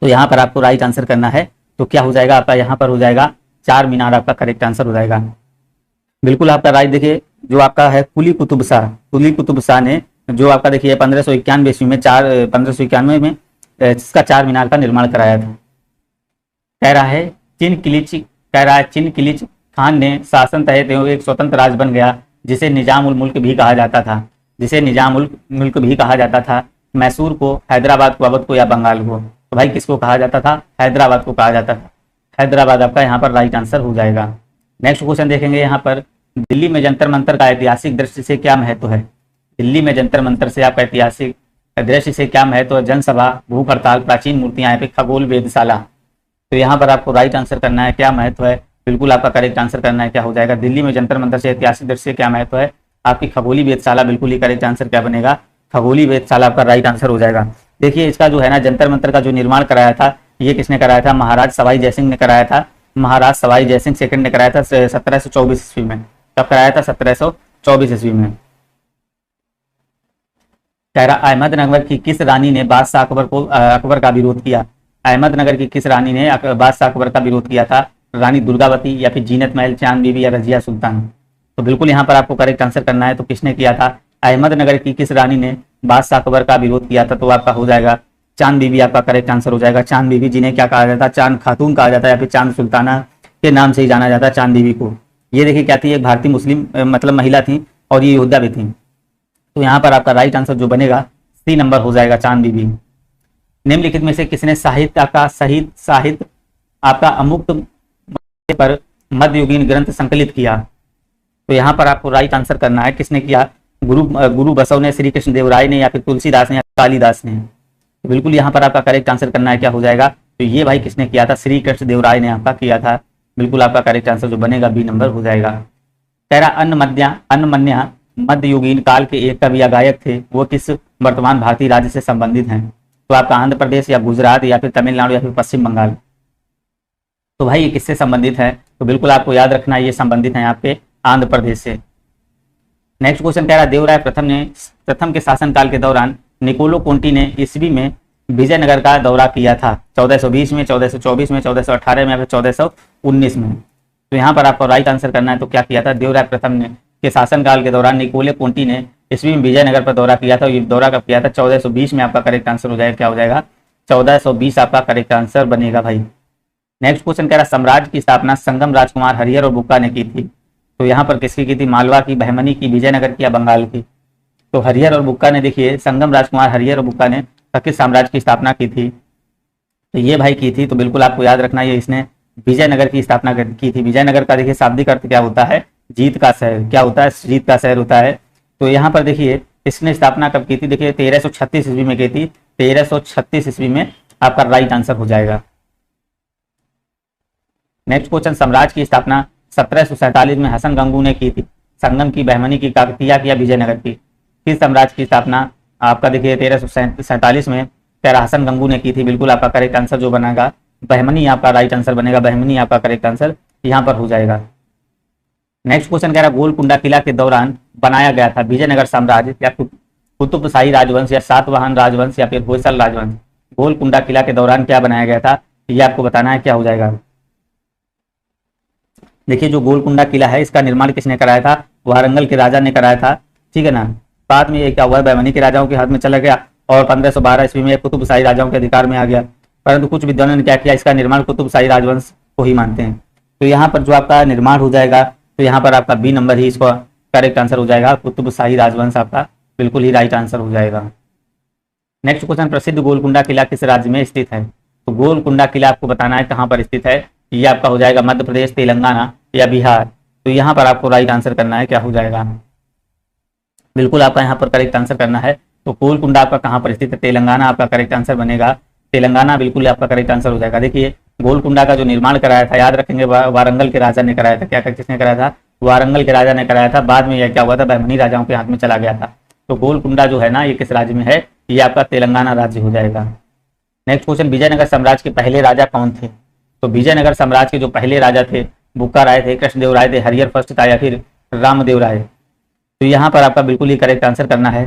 तो यहाँ पर आपको राइट आंसर करना है। तो क्या हो जाएगा आपका? यहाँ पर हो जाएगा चार मीनार आपका करेक्ट आंसर हो जाएगा। बिल्कुल आपका राइट। देखिए जो आपका है कुली कुतुब शाह ने जो आपका देखिए 1591 ईस्वी में 1591 में इसका चार मीनार का निर्माण कराया था। कह रहा है चिन किलिच खान ने शासन तहत एक स्वतंत्र राज्य बन गया जिसे निजाम उल मुल्क भी कहा जाता था। मैसूर को, हैदराबाद को, अवध को, या बंगाल को। तो भाई किसको कहा जाता था? हैदराबाद को कहा जाता था। हैदराबाद आपका यहाँ पर राइट आंसर हो जाएगा। नेक्स्ट क्वेश्चन देखेंगे यहाँ पर, दिल्ली में जंतर मंतर का ऐतिहासिक दृष्टि से क्या महत्व है? दिल्ली में जंतर मंतर से आपका ऐतिहासिक दृष्टि से क्या महत्व है? जनसभा, भूख हड़ताल, प्राचीन मूर्तियां, या फिर खगोल वेधशाला। तो यहाँ पर आपको राइट आंसर करना है क्या महत्व है। बिल्कुल आपका करेक्ट आंसर करना है क्या हो जाएगा? दिल्ली में जंतर मंतर से ऐतिहासिक दृष्टि से क्या महत्व है? आपकी खगोली वेधशाला। बिल्कुल ही करेक्ट आंसर क्या बनेगा? खगोली वेधशाला आपका राइट आंसर हो जाएगा। देखिए इसका जो है ना जंतर मंतर का जो निर्माण कराया था ये किसने कराया था? महाराज सवाई जयसिंह ने कराया था। महाराज सवाई जयसिंह सेकंड ने कराया था 1724 ईस्वी में। कब कराया था? 1724 ईस्वी में। कह रहा अहमदनगर की किस रानी ने बादशाह अकबर का विरोध किया? अहमदनगर की किस रानी ने बादशाह अकबर का विरोध किया था? रानी दुर्गावती या फिर जीनत महल, चांद बीबी या रजिया सुल्तान? तो बिल्कुल यहाँ पर आपको करेक्ट आंसर करना है। तो किसने किया था? अहमदनगर की किस रानी ने बादशाह अकबर का विरोध किया था? तो आपका हो जाएगा चांद बीबी, आपका करेक्ट आंसर हो जाएगा। चांद बीबी, जिन्हें क्या कहा जाता है? चांद खातून कहा जाता है या फिर चांद सुल्ताना के नाम से ही जाना जाता है चांद बीबी को। ये देखिए क्या थी, एक भारतीय मुस्लिम मतलब महिला थी और ये योद्धा भी थी। तो यहाँ पर आपका राइट आंसर जो बनेगा सी नंबर हो जाएगा, चांद बीबी। निम्नलिखित में से किसने साहित्य आपका अमुक्त पर मध्ययुगीन ग्रंथ संकलित किया? तो यहाँ पर आपको राइट आंसर करना है, किसने किया? गुरु बसव ने, श्री कृष्ण देव राय ने या फिर तुलसीदास ने या कालिदास ने? तो बिल्कुल यहाँ पर आपका करेक्ट आंसर करना है, क्या हो जाएगा? तो ये भाई किसने किया था? श्री कृष्ण देव राय ने आपका किया था। बिल्कुल आपका करेक्ट आंसर जो बनेगा बी नंबर हो जाएगा। कह रहा अन्नमन्या मध्ययुगीन काल के एक कवि या गायक थे, वो किस वर्तमान भारतीय राज्य से संबंधित हैं? तो आपका आंध्र प्रदेश या गुजरात या फिर तमिलनाडु या फिर पश्चिम बंगाल? तो भाई ये किससे संबंधित है? तो बिल्कुल आपको याद रखना है, ये संबंधित है आपके आंध्र प्रदेश से। नेक्स्ट क्वेश्चन कह रहा है देवराय प्रथम के शासनकाल के दौरान निकोलो कोंटी ने ईस्वी में विजयनगर का दौरा किया था? 1420 में, 1424 में, 1418 में या फिर 1419 में? तो यहाँ पर आपको राइट आंसर करना है। तो क्या किया था? देवराय प्रथम ने के शासनकाल के दौरान निकोले कोंटी ने ईस्वी में विजयनगर पर दौरा किया था। ये दौरा कब किया था? 1420 में आपका करेक्ट आंसर हो जाएगा, क्या हो जाएगा? 1420 आपका करेक्ट आंसर बनेगा भाई। नेक्स्ट क्वेश्चन कह रहा साम्राज्य की स्थापना संगम राजकुमार हरिहर और बुक्का ने की थी? तो यहाँ पर किसकी की थी? मालवा की, बहमनी की, विजयनगर की या बंगाल की? तो हरिहर और बुक्का ने, देखिए संगम राजकुमार हरिहर और बुक्का ने किस साम्राज्य की स्थापना की थी? तो ये भाई की थी। तो बिल्कुल आपको याद रखना है, इसने विजयनगर की स्थापना की थी। विजयनगर का देखिए शाब्दिक अर्थ क्या होता है? जीत का शहर। क्या होता है? जीत का शहर होता है। तो यहाँ पर देखिए इसने स्थापना कब की थी? देखिए 1336 ईस्वी में की थी। 1336 ईस्वी में आपका राइट आंसर हो जाएगा। नेक्स्ट क्वेश्चन, साम्राज्य की स्थापना 1747 में हसन गंगू ने की थी। संगम की, बहमनी की, काकतीय की या विजयनगर की? किस साम्राज्य की स्थापना आपका देखिए 1347 में हसन गंगू ने की थी? बिल्कुल आपका करेक्ट आंसर जो बनेगा बहमनी, आपका राइट आंसर बनेगा। बहमनी आपका करेक्ट आंसर यहाँ पर हो जाएगा। नेक्स्ट क्वेश्चन कह रहा है गोलकुंडा किला के दौरान बनाया गया था विजयनगर साम्राज्य या कुतुबशाही राजवंश या सातवाहन राजवंश या फिर होयसल राजवंश? गोलकुंडा किला के दौरान क्या बनाया गया था, ये आपको बताना है, क्या हो जाएगा? देखिए जो गोलकुंडा किला है इसका निर्माण किसने कराया था? वारंगल के राजा ने कराया था, ठीक है ना। बाद में ये क्या हुआ, बहमनी के राजाओं के हाथ में चला गया और 1512 ईस्वी में कुतुबशाही राजाओं के अधिकार में आ गया। परंतु कुछ विद्वानों ने क्या किया, इसका निर्माण कुतुबशाही राजवंश को ही मानते हैं। तो यहाँ पर जो आपका निर्माण हो जाएगा, तो यहाँ पर आपका बी नंबर ही इसका करेक्ट आंसर हो जाएगा। कुतुबशाही राजवंश आपका बिल्कुल ही राइट आंसर हो जाएगा। नेक्स्ट क्वेश्चन, प्रसिद्ध गोलकुंडा किला किस राज्य में स्थित है? तो गोलकुंडा किला आपको बताना है कहाँ पर स्थित है। ये आपका हो जाएगा मध्य प्रदेश, तेलंगाना या बिहार। तो यहाँ पर आपको राइट आंसर करना है, क्या हो जाएगा? बिल्कुल आपका यहाँ पर करेक्ट आंसर करना है। तो गोलकुंडा आपका कहाँ पर स्थित है? तेलंगाना आपका करेक्ट आंसर बनेगा। तेलंगाना बिल्कुल आपका करेक्ट आंसर हो जाएगा। देखिए गोलकुंडा का जो निर्माण कराया था, याद रखेंगे, वारंगल के राजा ने कराया था। क्या किसने कराया था? वारंगल के राजा ने कराया था। बाद में यह क्या हुआ था, बहमनी राजाओं के हाथ में चला गया था। तो गोलकुंडा जो है ना, ये किस राज्य में है? ये आपका तेलंगाना राज्य हो जाएगा। नेक्स्ट क्वेश्चन, विजयनगर साम्राज्य के पहले राजा कौन थे? तो विजयनगर साम्राज्य के जो पहले राजा थे, बुक्का राय थे, कृष्णदेव राय थे, हरिहर फर्स्ट था या फिर रामदेव राय? तो यहाँ पर आपका बिल्कुल ही करेक्ट आंसर करना है।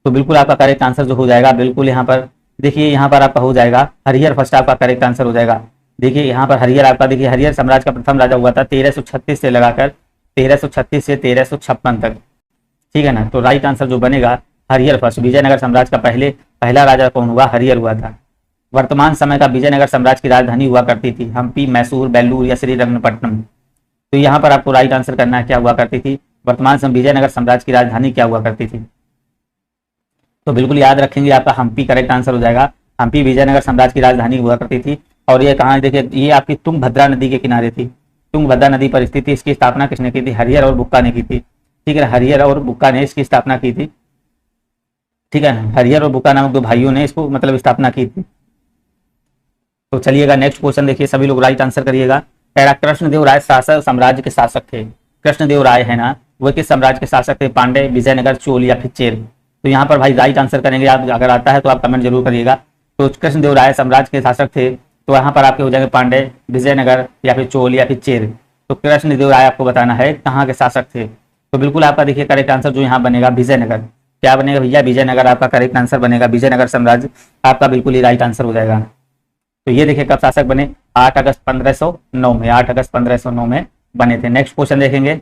तो बिल्कुल आपका करेक्ट आंसर जो हो जाएगा, बिल्कुल यहाँ पर देखिए, यहाँ पर आपका हो जाएगा हरिहर फर्स्ट, आपका करेक्ट आंसर हो जाएगा। देखिए यहाँ पर हरिहर आपका, देखिए हरिहर साम्राज्य का प्रथम राजा हुआ था 1336 से लगाकर 1336 से 1356 तक, ठीक है ना। तो राइट आंसर जो बनेगा हरिहर फर्स्ट। विजयनगर साम्राज्य का पहला राजा कौन हुआ? हरिहर हुआ था। वर्तमान समय का विजयनगर साम्राज्य की राजधानी हुआ करती थी हम्पी, मैसूर, बेल्लूर या श्रीरंगपट्टनम? तो यहाँ पर आपको राइट आंसर करना है, क्या हुआ करती थी? वर्तमान समय विजयनगर साम्राज्य की राजधानी क्या हुआ करती थी? तो बिल्कुल याद रखेंगे, आपका हम्पी करेक्ट आंसर हो जाएगा। हम्पी विजयनगर साम्राज्य की राजधानी हुआ करती थी। और ये कहाँ, देखिए ये आपकी तुंगभद्रा नदी के किनारे थी। तुंगभद्रा नदी पर स्थित थी। इसकी स्थापना किसने की थी? हरिहर और बुक्का ने की थी, ठीक है। हरिहर और बुक्का ने इसकी स्थापना की थी, ठीक है ना। हरिहर और बुक्का नामक दो भाइयों ने इसको मतलब स्थापना की थी। तो चलिएगा नेक्स्ट क्वेश्चन देखिए, सभी लोग राइट आंसर करिएगा। कह रहा कृष्णदेव राय शासक साम्राज्य के शासक थे। कृष्णदेव राय है ना, वो किस साम्राज्य के शासक थे? पांडे, विजयनगर, चोल या फिर चेर? तो यहाँ पर भाई राइट आंसर करेंगे आप, अगर आता है तो आप कमेंट जरूर करिएगा। तो कृष्णदेव राय साम्राज्य के शासक थे, तो यहाँ पर आपके हो जाएंगे पांडे, विजयनगर या फिर चोल या फिर चेर। तो कृष्णदेव राय आपको बताना है कहाँ के शासक थे। तो बिल्कुल आपका देखिए करेक्ट आंसर जो यहाँ बनेगा विजयनगर। क्या बनेगा भैया? विजयनगर आपका करेक्ट आंसर बनेगा। विजयनगर साम्राज्य आपका बिल्कुल ही राइट आंसर हो जाएगा। तो ये देखिए कब शासक बने? 8 अगस्त 1509 में, 8 अगस्त 1509 में बने थे। नेक्स्ट क्वेश्चन देखेंगे,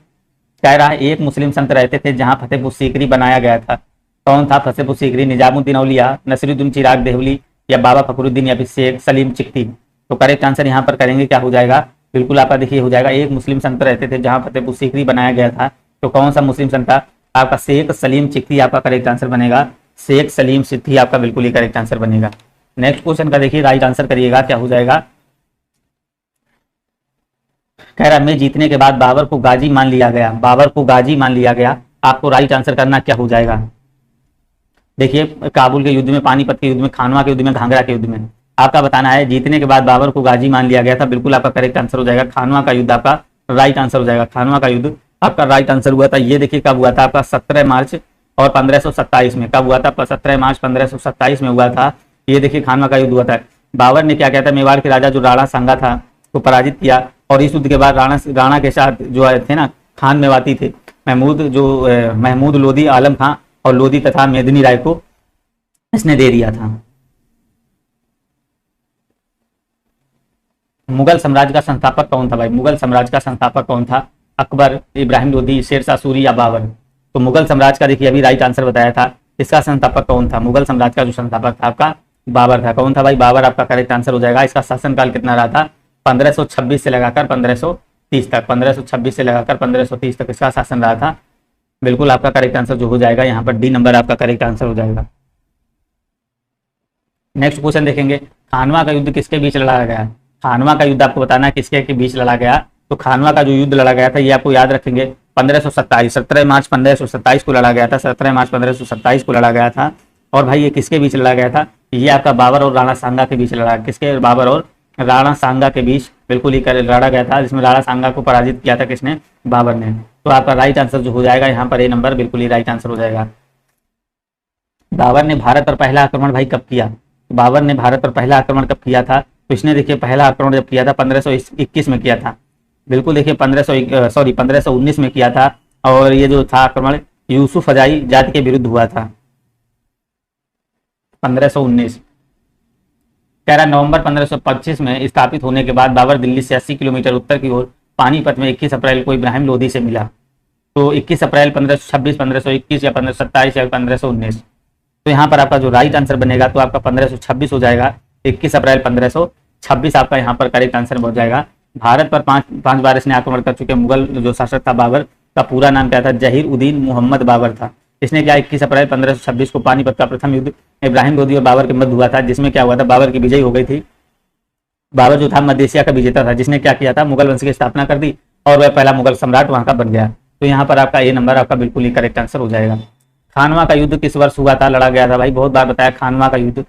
कह रहा है एक मुस्लिम संत रहते थे जहां फतेहपुर सीकरी बनाया गया था। कौन था फतेहपुर सीकरी? निजामुद्दीन औलिया, नसीरुद्दीन चिराग देहली, या बाबा फखरुद्दीन, या फिर शेख सलीम चिश्ती। तो करेक्ट आंसर यहाँ पर करेंगे क्या हो जाएगा? बिल्कुल आपका देखिए हो जाएगा एक मुस्लिम संत रहते थे जहां फतेहपुर सीकरी बनाया गया था। तो कौन सा मुस्लिम संत था? आपका शेख सलीम चिश्ती आपका करेक्ट आंसर बनेगा। शेख सलीम चिश्ती आपका बिल्कुल ही करेक्ट आंसर बनेगा। नेक्स्ट क्वेश्चन का देखिए राइट आंसर करिएगा क्या हो जाएगा। कह रहा मैं जीतने के बाद बाबर को गाजी मान लिया गया। बाबर को गाजी मान लिया गया। आपको राइट आंसर करना क्या हो जाएगा? देखिए काबुल के युद्ध में, पानीपत के युद्ध में, खानवा के युद्ध में, घाघरा के युद्ध में। आपका बताना है जीतने के बाद बाबर को गाजी मान लिया गया था। बिल्कुल आपका करेक्ट आंसर हो जाएगा खानवा का युद्ध आपका राइट आंसर हो जाएगा। खानवा का युद्ध आपका राइट आंसर हुआ था। ये देखिए कब हुआ था? आपका 17 मार्च और 1527 में। कब हुआ था? 17 मार्च 1527 में हुआ था। ये देखिए खानवा का युद्ध हुआ था। बाबर ने क्या किया था? मेवाड़ के राजा जो राणा सांगा था को पराजित किया, और इस युद्ध के बाद राणा के साथ जो थे ना खान मेवाती थे, महमूद लोदी आलम खां और लोदी तथा मेदिनी राय को इसने दे दिया था। मुगल साम्राज्य का संस्थापक कौन था भाई? मुगल साम्राज्य का संस्थापक कौन था? अकबर, इब्राहिम लोदी, शेरशाह सूरी या बाबर? तो मुगल साम्राज्य का देखिए अभी राइट आंसर बताया था। इसका संस्थापक कौन था? मुगल साम्राज्य का जो संस्थापक था आपका बाबर था। कौन था भाई? बाबर आपका करेक्ट आंसर हो जाएगा। इसका शासनकाल कितना रहा था? 1526 से लगाकर 1530 तक। 1526 से लगाकर 1530 तक इसका शासन रहा था। बिल्कुल आपका करेक्ट आंसर जो हो जाएगा यहाँ पर डी नंबर आपका करेक्ट आंसर हो जाएगा। नेक्स्ट क्वेश्चन देखेंगे, खानवा का युद्ध किसके बीच लड़ा गया? खानवा का युद्ध आपको बताना है किसके के बीच लड़ा गया। तो खानवा का जो युद्ध लड़ा गया था ये आपको याद रखेंगे 1527, 17 मार्च 1527 को लड़ा गया था। 17 मार्च 1527 को लड़ा गया था। और भाई ये किसके बीच लड़ा गया था? ये आपका बाबर और राणा सांगा के बीच लड़ा। किसके? बाबर और राणा सांगा के बीच बिल्कुल ही लड़ा गया था, जिसमें राणा सांगा को पराजित किया था किसने? बाबर ने। तो आपका राइट आंसर जो हो जाएगा यहाँ पर ए नंबर बिल्कुल ही राइट आंसर हो जाएगा। बाबर ने भारत पर पहला आक्रमण भाई कब किया? बाबर ने भारत पर पहला आक्रमण कब किया था? तो इसने देखिए पहला आक्रमण जब किया था 1521 में किया था। बिल्कुल देखिए 1519 में किया था। और ये जो था आक्रमण यूसुफ हजाई जाति के विरुद्ध हुआ था 1519। कह रहा नवंबर 1525 में स्थापित होने के बाद बाबर दिल्ली से 80 किलोमीटर उत्तर की ओर पानीपत में 21 अप्रैल को इब्राहिम लोदी से मिला। तो 21 अप्रैल 1526, 1521 या 1527 या 1519। तो यहाँ पर आपका जो राइट आंसर बनेगा तो आपका 1526 हो जाएगा। 21 अप्रैल 1526 आपका यहाँ पर करेक्ट आंसर हो जाएगा। भारत पर पांच बार इसने आक्रमण कर चुके मुगल जो शासक था बाबर का पूरा नाम क्या था? जहीर उद्दीन मोहम्मद बाबर था। इसने क्या 21 अप्रैल 1526 को पानीपत का प्रथम युद्ध इब्राहिम लोदी और बाबर के मध्य हुआ था, जिसमें क्या हुआ था? बाबर की विजय हो गई थी। बाबर जो था मध्य एशिया का विजेता था, जिसने क्या किया था? मुगल वंश की स्थापना कर दी और वह पहला मुगल सम्राट वहां का बन गया। तो यहाँ पर आपका ए नंबर आपका बिल्कुल ही करेक्ट आंसर हो जाएगा। खानवा का युद्ध किस वर्ष हुआ था? लड़ा गया था भाई, बहुत बार बताया। खानवा का युद्ध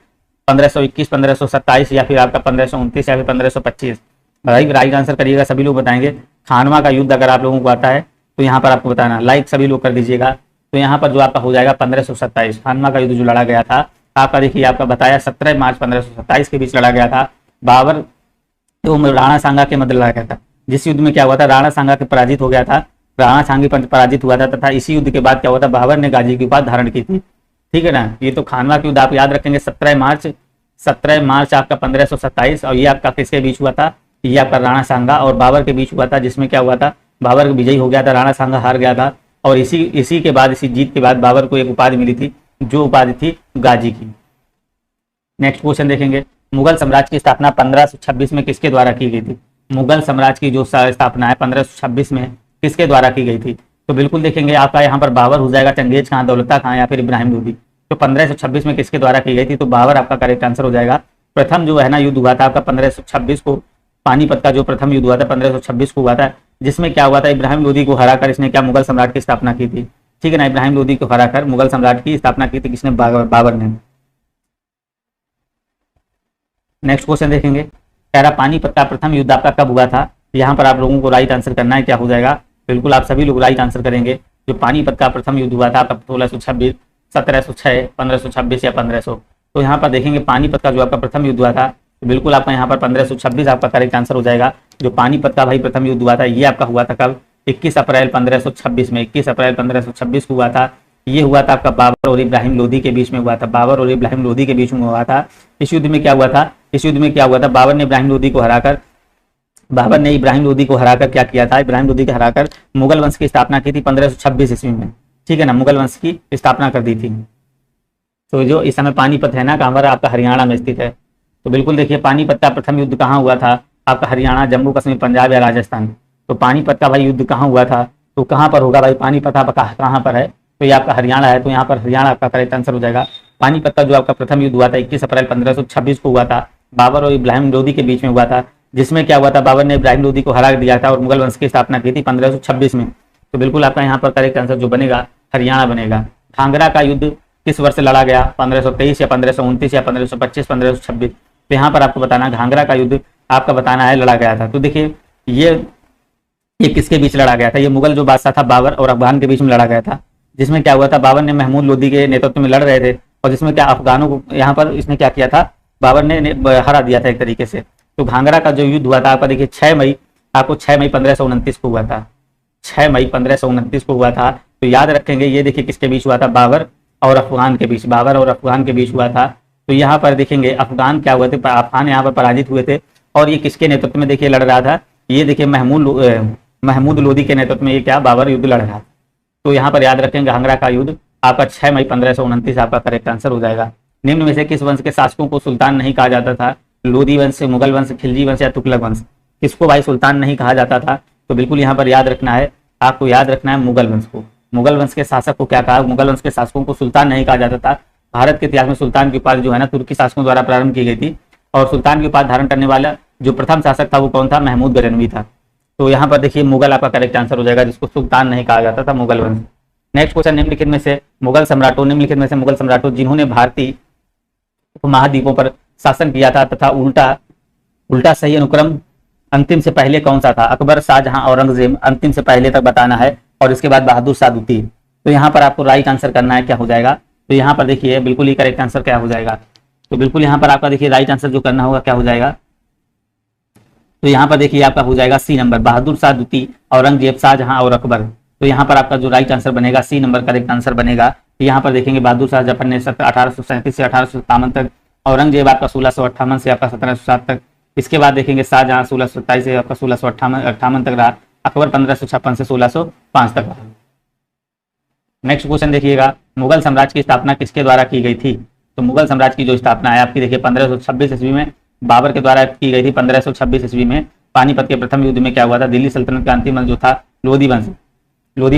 1521, 1527 या फिर आपका 1529 या फिर 1525। भाई राइट आंसर करिएगा, सभी लोग बताएंगे। खानवा का युद्ध अगर आप लोगों को आता है तो यहाँ पर आपको बताना, लाइक सभी लोग कर दीजिएगा। तो यहाँ पर जो आपका हो जाएगा 1527। खानवा का युद्ध जो लड़ा गया था आपका देखिए आपका बताया 17 मार्च 1527 के बीच लड़ा गया था। बाबर तो राणा सांगा के मध्य लड़ा गया था, जिस युद्ध में क्या हुआ था? राणा सांगा के पराजित हो गया था। राणा सांगी पराजित हुआ था तथा इसी युद्ध के बाद क्या हुआ था? बाबर ने गाजी की उपाधि धारण की थी। ठीक है ना। ये तो खानवा की युद्ध आप याद रखेंगे 17 मार्च आपका 1527। और ये आपका किसके बीच हुआ था? ये आपका राणा सांगा और बाबर के बीच हुआ था, जिसमें क्या हुआ था? बाबर विजयी हो गया था, राणा सांगा हार गया था। और इसी के बाद, इसी जीत के बाद बाबर को एक उपाधि मिली थी, जो उपाधि थी गाजी की। नेक्स्ट क्वेश्चन देखेंगे, मुगल साम्राज्य की स्थापना 1526 में किसके द्वारा की गई थी? मुगल साम्राज्य की जो स्थापना है 1526 में किसके द्वारा की गई थी? तो बिल्कुल देखेंगे आपका यहाँ पर बाबर हो जाएगा, चंगेज खां, दौलता खां या फिर इब्राहिम लोदी। तो 1526 में किसके द्वारा की गई थी? तो बाबर आपका करेक्ट आंसर हो जाएगा। प्रथम जो है ना युद्ध हुआ था आपका 1526 को, पानीपत का जो प्रथम युद्ध हुआ था 1526 को हुआ था, जिसमें क्या हुआ था? इब्राहिम लोदी को हराकर इसने क्या मुगल सम्राट की स्थापना की थी। ठीक है ना। इब्राहिम लोदी को हराकर मुगल सम्राट की स्थापना की थी किसने? बाबर ने। नेक्स्ट क्वेश्चन देखेंगे, कह रहा पानीपत का प्रथम युद्ध आपका कब हुआ था? यहाँ पर आप लोगों को राइट आंसर करना है, क्या हो जाएगा? बिल्कुल आप सभी लोग राइट आंसर करेंगे। जो पानीपत का प्रथम युद्ध हुआ था आपका 1626, 1706, 1526 या 1500। तो यहाँ पर देखेंगे पानीपत का जो आपका प्रथम युद्ध हुआ था, तो बिल्कुल आपका यहाँ पर 1526 आपका करेक्ट आंसर हो जाएगा। जो पानीपत का भाई प्रथम युद्ध हुआ था ये आपका हुआ था कब? 21 अप्रैल 1526 में, 21 अप्रैल 1526 को हुआ था। ये हुआ था आपका बाबर और इब्राहिम लोदी के बीच में हुआ था, बाबर और इब्राहिम लोदी के बीच में हुआ था। इस युद्ध में क्या हुआ था? इस युद्ध में क्या हुआ था? बाबर ने इब्राहिम लोदी को हराकर क्या किया था? इब्राहिम लोदी को हराकर मुगल वंश की स्थापना की थी 1526 ईस्वी में, ठीक है ना, मुगल वंश की स्थापना कर दी थी। तो जो इस समय पानीपत है ना, कहाँ पर? आपका हरियाणा में स्थित है। तो बिल्कुल देखिए पानीपत का प्रथम युद्ध कहाँ हुआ था? आपका हरियाणा, जम्मू कश्मीर, पंजाब या राजस्थान। तो पानीपत का भाई युद्ध कहाँ हुआ था? तो कहाँ पर होगा भाई? पानीपत आपका कहाँ पर है? तो ये आपका हरियाणा है, तो यहाँ पर हरियाणा आपका करेक्ट आंसर हो जाएगा। पानीपत का जो आपका प्रथम युद्ध हुआ था 21 अप्रैल 1526 को हुआ था, बाबर और इब्राहिम लोदी के बीच में हुआ था, जिसमें क्या हुआ था? बाबर ने इब्राहिम लोदी को हरा दिया था और मुगल वंश की स्थापना की थी 1526 में। तो बिल्कुल आपका यहाँ पर करेक्ट आंसर जो बनेगा हरियाणा बनेगा। घाघरा का युद्ध किस वर्ष लड़ा गया? 1523 या 1529 या 1525, 1526। तो यहाँ पर आपको बताना घाघरा का युद्ध आपका बताना है लड़ा गया था। तो देखिए ये किसके बीच लड़ा गया था? ये मुगल जो बादशाह था बाबर और अफगान के बीच में लड़ा गया था, जिसमें क्या हुआ था? बाबर ने महमूद लोदी के नेतृत्व में लड़ रहे थे और जिसमें क्या अफगानों को यहाँ पर इसने क्या किया था? बाबर ने हरा दिया था एक तरीके से। तो घाघरा का जो युद्ध हुआ था आपका देखिए 6 मई 1529 को हुआ था, 6 मई 1529 को हुआ था। तो याद रखेंगे ये देखिए किसके बीच हुआ था? बाबर और अफगान के बीच, बाबर और अफगान के बीच हुआ था। तो यहाँ पर देखेंगे अफगान क्या हुए थे? अफगान यहाँ पर पराजित हुए थे और ये किसके नेतृत्व में देखिए लड़ रहा था? ये देखिए महमूद लोदी के नेतृत्व में ये क्या बाबर युद्ध लड़ रहा था। तो यहाँ पर याद रखेंगे घाघरा का युद्ध आपका 6 मई 1529 आपका करेक्ट आंसर हो जाएगा। निम्न में से किस वंश के शासकों को सुल्तान नहीं कहा जाता था? लोदी वंश, मुगल वंश, खिलजी वंश या तुगलक वंश। किसको भाई सुल्तान नहीं कहा जाता था? तो बिल्कुल यहाँ पर याद रखना है, आपको याद रखना है मुगल वंश को। मुगल वंश के शासक को क्या कहा? मुगल वंश के शासकों को सुल्तान नहीं कहा जाता था। भारत के इतिहास में सुल्तान की उपाधि जो है ना तुर्की शासकों द्वारा प्रारंभ की गई थी और सुल्तान की उपाधि धारण करने वाला जो प्रथम शासक था वो कौन था? महमूद गजनवी था। तो यहाँ पर देखिए मुगल आपका करेक्ट आंसर हो जाएगा, जिसको सुल्तान नहीं कहा जाता था, मुगल वंश। नेक्स्ट क्वेश्चन, निम्नलिखित में से मुगल सम्राटों जिन्होंने भारतीय उपमहाद्वीपों पर शासन किया था तथा उल्टा सही अनुक्रम अंतिम से पहले कौन सा था? अकबर, शाहजहां, औरंगजेब, अंतिम से पहले तक बताना है और इसके बाद बहादुर शाह द्वितीय। तो यहाँ पर आपको राइट आंसर करना है, क्या हो जाएगा? तो यहाँ पर देखिए बिल्कुल ही करेक्ट आंसर क्या हो जाएगा? तो बिल्कुल यहाँ पर आपका देखिए राइट आंसर जो करना होगा क्या हो जाएगा? तो यहाँ पर देखिए आपका हो जाएगा सी नंबर, बहादुर शाह द्वितीय, औरंगजेब, शाहजहां और अकबर। तो यहाँ पर आपका जो राइट आंसर बनेगा सी नंबर करेक्ट आंसर बनेगा। यहाँ पर देखेंगे बहादुर शाह जफर ने 1837 से 1857 तक, औरंगजेब आपका 1658 से आपका 1707 तक, इसके बाद देखेंगे शाहजहां 1627 से आपका 1658 तक रहा, अकबर 1556 से 1605 तक रहा। नेक्स्ट क्वेश्चन देखिएगा, मुगल साम्राज्य की स्थापना किसके द्वारा की गई थी? तो मुगल साम्राज्य की जो स्थापना है आपकी देखिए 1526 ईस्वी में बाबर के द्वारा की गई थी। 1526 ईस्वी में पानीपत के प्रथम युद्ध में क्या हुआ था? दिल्ली सल्तनत का अंतिम वंश जो था लोधी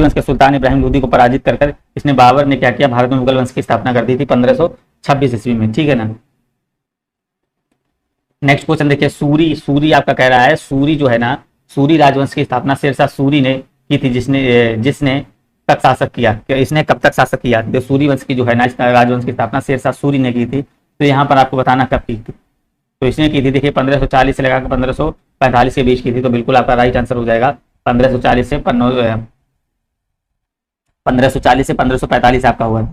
वंश के सुल्तान इब्राहिम लोदी को पराजित कर इसने बाबर ने क्या किया? भारत में मुगल वंश की स्थापना कर दी थी 1526 ईस्वी में, ठीक है ना। नेक्स्ट क्वेश्चन देखिए, सूरी आपका कह रहा है, सूरी जो है ना, सूरी राजवंश की स्थापना शेरशाह सूरी ने की थी, जिसने तक शासक किया, इसने कब तक शासक किया? जो सूरी वंश की जो है ना राजवंश की स्थापना शेरशाह सूरी ने की थी। तो यहाँ पर आपको बताना कब की थी? तो इसने की थी देखिए 1540 से लगाकर 1545 के बीच की थी। तो बिल्कुल आपका राइट आंसर हो जाएगा 1540 से 1545 आपका हुआ।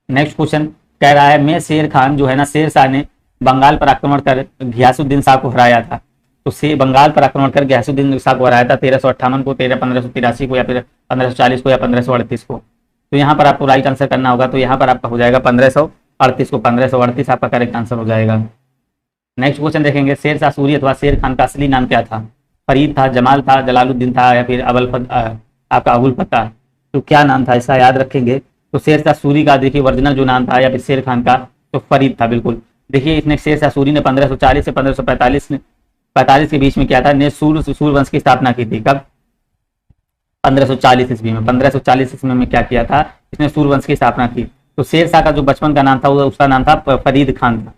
नेक्स्ट क्वेश्चन कह रहा है, मैं शेर खान जो है ना, शेर शाह ने बंगाल पर आक्रमण कर घियासुद्दीन शाह को हराया था। तो से बंगाल पर आक्रमण कर घियासुद्दीन शाह को हराया था 1358 को, 1583 को, या फिर 1540 को, या 1538 को। तो यहाँ पर आपको राइट आंसर करना होगा। तो यहाँ पर आपका हो जाएगा 1538 को, 1538 आपका करेक्ट आंसर हो जाएगा। नेक्स्ट क्वेश्चन देखेंगे, शेर शाह सूरी अथवा शेर खान का असली नाम क्या था? फरीद था, जमाल था, जलालुद्दीन था, या फिर आपका अबुल फतह। तो क्या नाम था इसका? याद रखेंगे। तो शेर शाह सूरी का देखिए ओरिजिनल जो नाम था, या फिर शेर खान का, तो फरीद था। बिल्कुल देखिए इसने शेर शाह सूरी ने 1540 से 1545 के बीच में किया था, ने सूर वंश की स्थापना की थी। कब? 1540 ईस्वी में। 1540 ईस्वी में क्या किया था? इसने सूर वंश की स्थापना की। तो शेर शाह का जो बचपन का नाम था उसका नाम था फरीद खान था।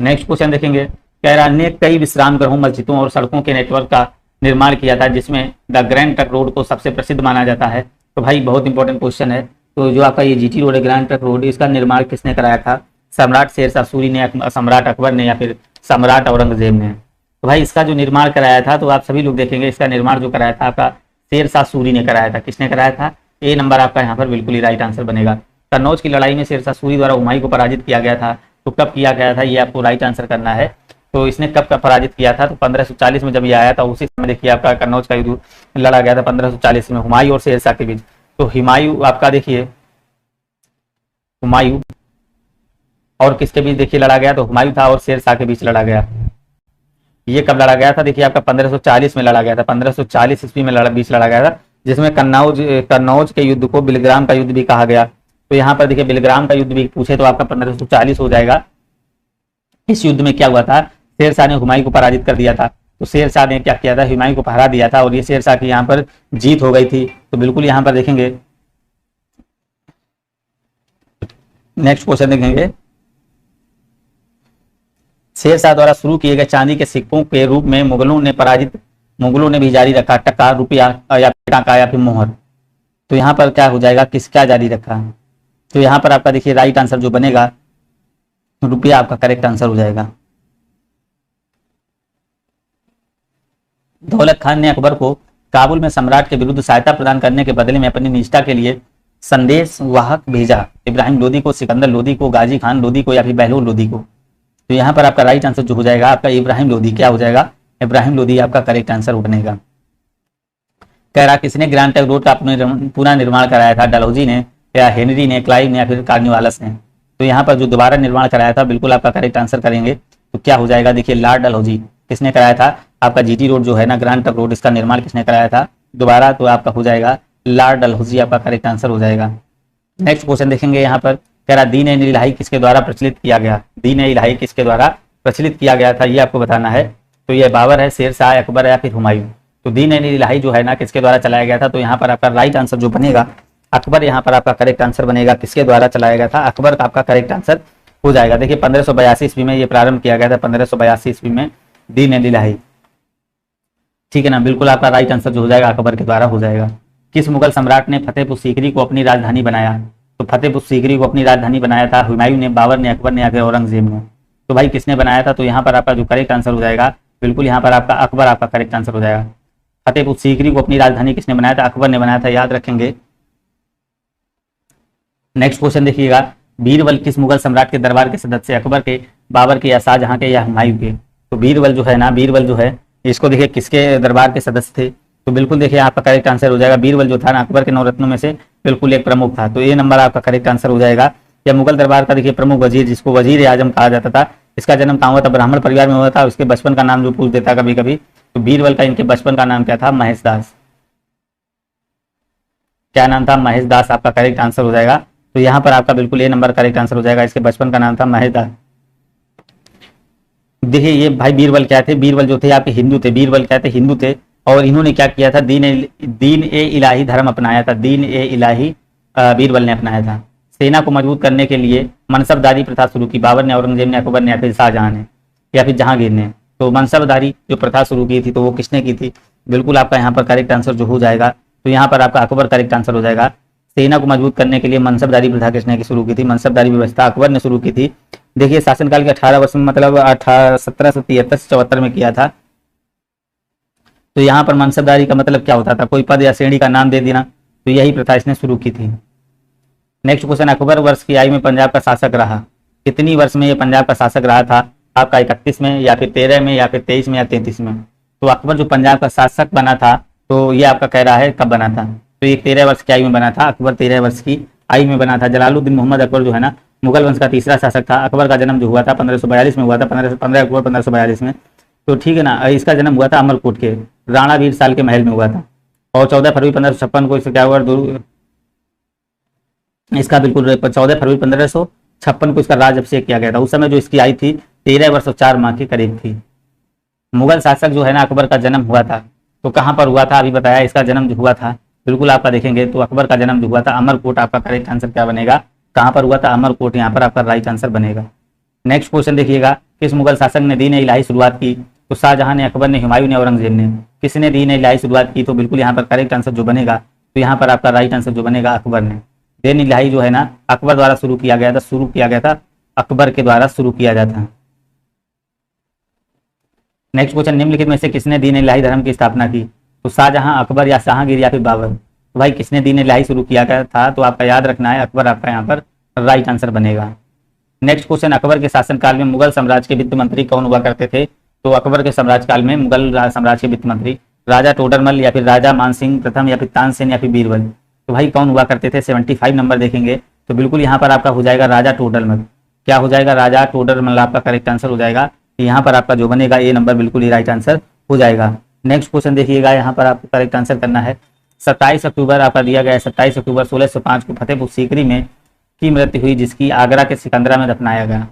नेक्स्ट क्वेश्चन देखेंगे, कह रहा ने कई विश्राम गृहों, मस्जिदों और सड़कों के नेटवर्क का निर्माण किया था, जिसमें द ग्रैंड ट्रक रोड को सबसे प्रसिद्ध माना जाता है। तो भाई बहुत इंपॉर्टेंट क्वेश्चन है। तो जो आपका ये जीटी रोड है, ग्रैंड ट्रक रोड, इसका निर्माण किसने कराया था? सम्राट शेरशाह सूरी ने, सम्राट अकबर ने, या फिर सम्राट औरंगजेब ने? तो भाई इसका जो निर्माण कराया था, तो आप सभी लोग देखेंगे इसका निर्माण जो कराया था आपका शेरशाह सूरी ने कराया था। किसने कराया था? ए नंबर आपका यहाँ पर बिल्कुल ही राइट आंसर बनेगा। कन्नौज की लड़ाई में शेरशाह सूरी द्वारा हुमायूं को पराजित किया गया था। तो कब किया गया था? ये आपको राइट आंसर करना है। तो इसने कब कब पराजित किया था? तो 1540 में जब ये आया था, उसी समय देखिए आपका कन्नौज का युद्ध लड़ा गया था 1540 में हुमायूं और शेरशाह के बीच। तो हुमायूं आपका देखिए, हुमायूं और किसके बीच देखिए लड़ा गया? तो हुमायूं था और शेरशाह के बीच लड़ा गया। ये कब लड़ा गया था? देखिए आपका 1540 में लड़ा गया था, 1540 ईस्वी में बीच लड़ा गया था, जिसमें कन्नौज के युद्ध को बिलग्राम का युद्ध भी कहा गया। तो यहाँ पर देखिए बिलग्राम का युद्ध भी पूछे तो आपका 1540 हो जाएगा। इस युद्ध में क्या हुआ था? शेरशाह ने हुमायूं को पराजित कर दिया था। तो शेरशाह ने क्या किया था? हुमायूं को हरा दिया था और ये शेरशाह की यहाँ पर जीत हो गई थी। तो बिल्कुल यहाँ पर देखेंगे, नेक्स्ट क्वेश्चन देखेंगे, शेरशाह द्वारा शुरू किए गए चांदी के सिक्कों के रूप में मुगलों ने भी जारी रखा टका, रुपया या टाका या फिर मोहर। तो यहाँ पर क्या हो जाएगा? किसका जारी रखा? तो यहाँ पर आपका देखिए राइट आंसर जो बनेगा रुपया आपका करेक्ट आंसर हो जाएगा। दौलत खान ने अकबर को काबुल में सम्राट के विरुद्ध सहायता प्रदान करने के बदले में अपनी निष्ठा के लिए संदेश वाहक भेजा। इब्राहिम लोदी को, सिकंदर लोदी को, गाजी खान लोदी को या फिर बहलोल लोदी को। तो यहाँ पर आपका राइट आंसर जो हो जाएगा आपका इब्राहिम लोदी, क्या हो जाएगा? इब्राहिम लोदी आपका करेक्ट आंसर बनेगा। कह रहा किसने ग्रैंड ट्रंक रोड का पूरा निर्माण कराया था? डलहौजी ने या हेनरी ने, क्लाइव ने या फिर कार्निवालस ने। तो यहाँ पर जो दोबारा निर्माण कराया था बिल्कुल आपका करेक्ट आंसर करेंगे तो क्या हो जाएगा? देखिए लॉर्ड डलहौजी। किसने कराया था? आपका जीटी रोड जो है ना, ग्रैंड ट्रंक रोड, इसका निर्माण किसने कराया था दोबारा? तो आपका हो जाएगा लॉर्ड डलहौजी, आपका करेक्ट आंसर हो जाएगा। नेक्स्ट क्वेश्चन देखेंगे यहाँ पर, कह रहा दीन ए इलाही किसके द्वारा प्रचलित किया गया? दीन ए इलाही किसके द्वारा प्रचलित किया गया था ये आपको बताना है। तो ये बाबर है, शेरशाह, अकबर या फिर हुमायूं। तो दीन ए इलाही जो है ना किसके द्वारा चलाया गया था? तो यहाँ पर आपका राइट आंसर जो बनेगा अकबर, यहाँ पर आपका करेक्ट आंसर बनेगा। किसके द्वारा चलाया गया था? अकबर का आपका करेक्ट आंसर हो जाएगा। देखिए 1582 ईस्वी में ये प्रारंभ किया गया था, 1582 ईस्वी में दीन ए इलाही, ठीक है ना। बिल्कुल आपका राइट आंसर जो हो जाएगा अकबर के द्वारा हो जाएगा। किस मुगल सम्राट ने फतेहपुर सीकरी को अपनी राजधानी बनाया? तो फतेहपुर सीकरी को अपनी राजधानी बनाया था हुमायूं ने, बाबर ने, अकबर ने या फिर औरंगजेब ने। तो भाई किसने बनाया था? तो यहाँ पर आपका जो करेक्ट आंसर हो जाएगा बिल्कुल यहाँ पर आपका अकबर आपका करेक्ट आंसर हो जाएगा। फतेहपुर सीकरी को अपनी राजधानी किसने बनाया था? अकबर ने बनाया था, याद रखेंगे। नेक्स्ट क्वेश्चन देखिएगा, बीरबल किस मुगल सम्राट के दरबार के सदस्य? अकबर के, बाबर के या शाहजहां के या हुमायूं के? तो बीरबल जो है ना, बीरबल जो है इसको देखिए किसके दरबार के सदस्य थे? तो बिल्कुल देखिए आपका करेक्ट आंसर हो जाएगा बीरबल जो था ना अकबर के नवरत्नों में से बिल्कुल एक प्रमुख था। तो ये नंबर आपका करेक्ट आंसर हो जाएगा। या मुगल दरबार का देखिए प्रमुख वजीर, जिसको वजीर आजम कहा जाता था, इसका जन्म कहाँ हुआ था? ब्राह्मण परिवार में हुआ था। उसके बचपन का नाम जो पूछ देता कभी कभी, तो बीरबल का इनके बचपन का नाम क्या था? महेश दास। क्या नाम था? महेश दास आपका करेक्ट आंसर हो जाएगा। तो यहाँ पर आपका बिल्कुल ये नंबर करेक्ट आंसर हो जाएगा। इसके बचपन का नाम था महेश दास। देखिए ये भाई बीरबल क्या थे? बीरबल जो थे आपके हिंदू थे। बीरबल क्या थे? हिंदू थे। और इन्होंने क्या किया था? दीन ए इलाही धर्म अपनाया था। दीन ए इलाही बीरबल ने अपनाया था। सेना को मजबूत करने के लिए मनसबदारी प्रथा शुरू की। बाबर ने, औरंगजेब ने, अकबर ने या फिर शाहजहां ने या फिर जहांगीर ने। तो मनसबदारी जो प्रथा शुरू की थी तो वो किसने की थी? बिल्कुल आपका यहाँ पर करेक्ट आंसर जो हो जाएगा तो यहाँ पर आपका अकबर करेक्ट आंसर हो जाएगा। सेना को मजबूत करने के लिए मनसबदारी प्रथा किसने शुरू की थी? मनसबदारी व्यवस्था अकबर ने शुरू की थी। देखिए शासनकाल के 18 वर्ष में, मतलब 1773 से 74 में किया था। तो यहाँ पर मनसबदारी का मतलब क्या होता था? कोई पद या श्रेणी का नाम दे देना। तो यही प्रथा इसने शुरू की थी। नेक्स्ट क्वेश्चन, अकबर वर्ष की आयु में पंजाब का शासक रहा। कितनी वर्ष में ये पंजाब का शासक रहा था? आपका 31 में या फिर 13 में या फिर 23 में या 33 में? तो अकबर जो पंजाब का शासक बना था तो ये आपका कह रहा है कब बना था? तो ये 13 वर्ष की आयु में बना था। अकबर 13 वर्ष की आयु में बना था। जलालुद्दीन मोहम्मद अकबर जो है ना मुगल वंश का तीसरा शासक था। अकबर का जन्म जो हुआ था 1542 में हुआ था, 15 अक्टूबर 1542 में। तो ठीक है ना, इसका जन्म हुआ था अमरकोट के राणा वीर साल के महल में हुआ था। और 14 फरवरी 1556 को इसका क्या हुआ? इसका बिल्कुल 14 फरवरी 1556 को इसका राज अभिषेक किया गया था। उस समय जो इसकी आयु थी 13 वर्ष और 4 माह के करीब थी। मुगल शासक जो है ना अकबर का जन्म हुआ था तो कहाँ पर हुआ था? अभी बताया इसका जन्म जो हुआ था बिल्कुल आपका देखेंगे तो अकबर का जन्म जो हुआ था अमरकोट। आपका करेक्ट आंसर क्या बनेगा? कहाँ पर हुआ था? अमरकोट। यहाँ पर आपका राइट आंसर बनेगा। नेक्स्ट क्वेश्चन देखिएगा, किस मुगल शासक ने दीन ए इलाही शुरुआत की? तो शाहजहां ने, अकबर ने, हुमायूं ने, औरंगजेब ने। किसने दीन ए इलाही शुरुआत की? तो बिल्कुल यहाँ पर करेक्ट आंसर जो बनेगा तो यहाँ पर आपका राइट आंसर जो बनेगा अकबर ने। दीन ए इलाही जो है ना अकबर द्वारा शुरू किया गया था, अकबर के द्वारा शुरू किया जाता है। नेक्स्ट क्वेश्चन, निम्नलिखित में से किसने दीन ए इलाही धर्म की स्थापना की? तो शाहजहां, अकबर या जहांगीर या फिर बाबर? तो भाई किसने दीन ए इलाही शुरू किया था? तो आपका याद रखना है अकबर आपका यहाँ पर राइट आंसर बनेगा। नेक्स्ट क्वेश्चन, अकबर के शासनकाल में मुगल साम्राज्य के वित्त मंत्री कौन हुआ करते थे? तो अकबर के साम्राज्य काल में मुगल साम्राज्य के वित्त मंत्री राजा टोडरमल या फिर राजा मानसिंह प्रथम या फिर तानसेन या फिर बीरबल। तो भाई कौन हुआ करते थे? 75 नंबर देखेंगे तो बिल्कुल यहाँ पर आपका हो जाएगा राजा टोडरमल। क्या हो जाएगा? राजा टोडरमल आपका करेक्ट आंसर हो जाएगा। यहाँ पर आपका जो बनेगा ए नंबर बिल्कुल ही राइट आंसर हो जाएगा। नेक्स्ट क्वेश्चन देखिएगा, यहाँ पर आपको करेक्ट आंसर करना है। 27 अक्टूबर आपका दिया गया है, 27 अक्टूबर 1605 को फतेहपुर सीकरी में की मृत्यु हुई, जिसकी आगरा के सिकंदरा में दफनाया गया।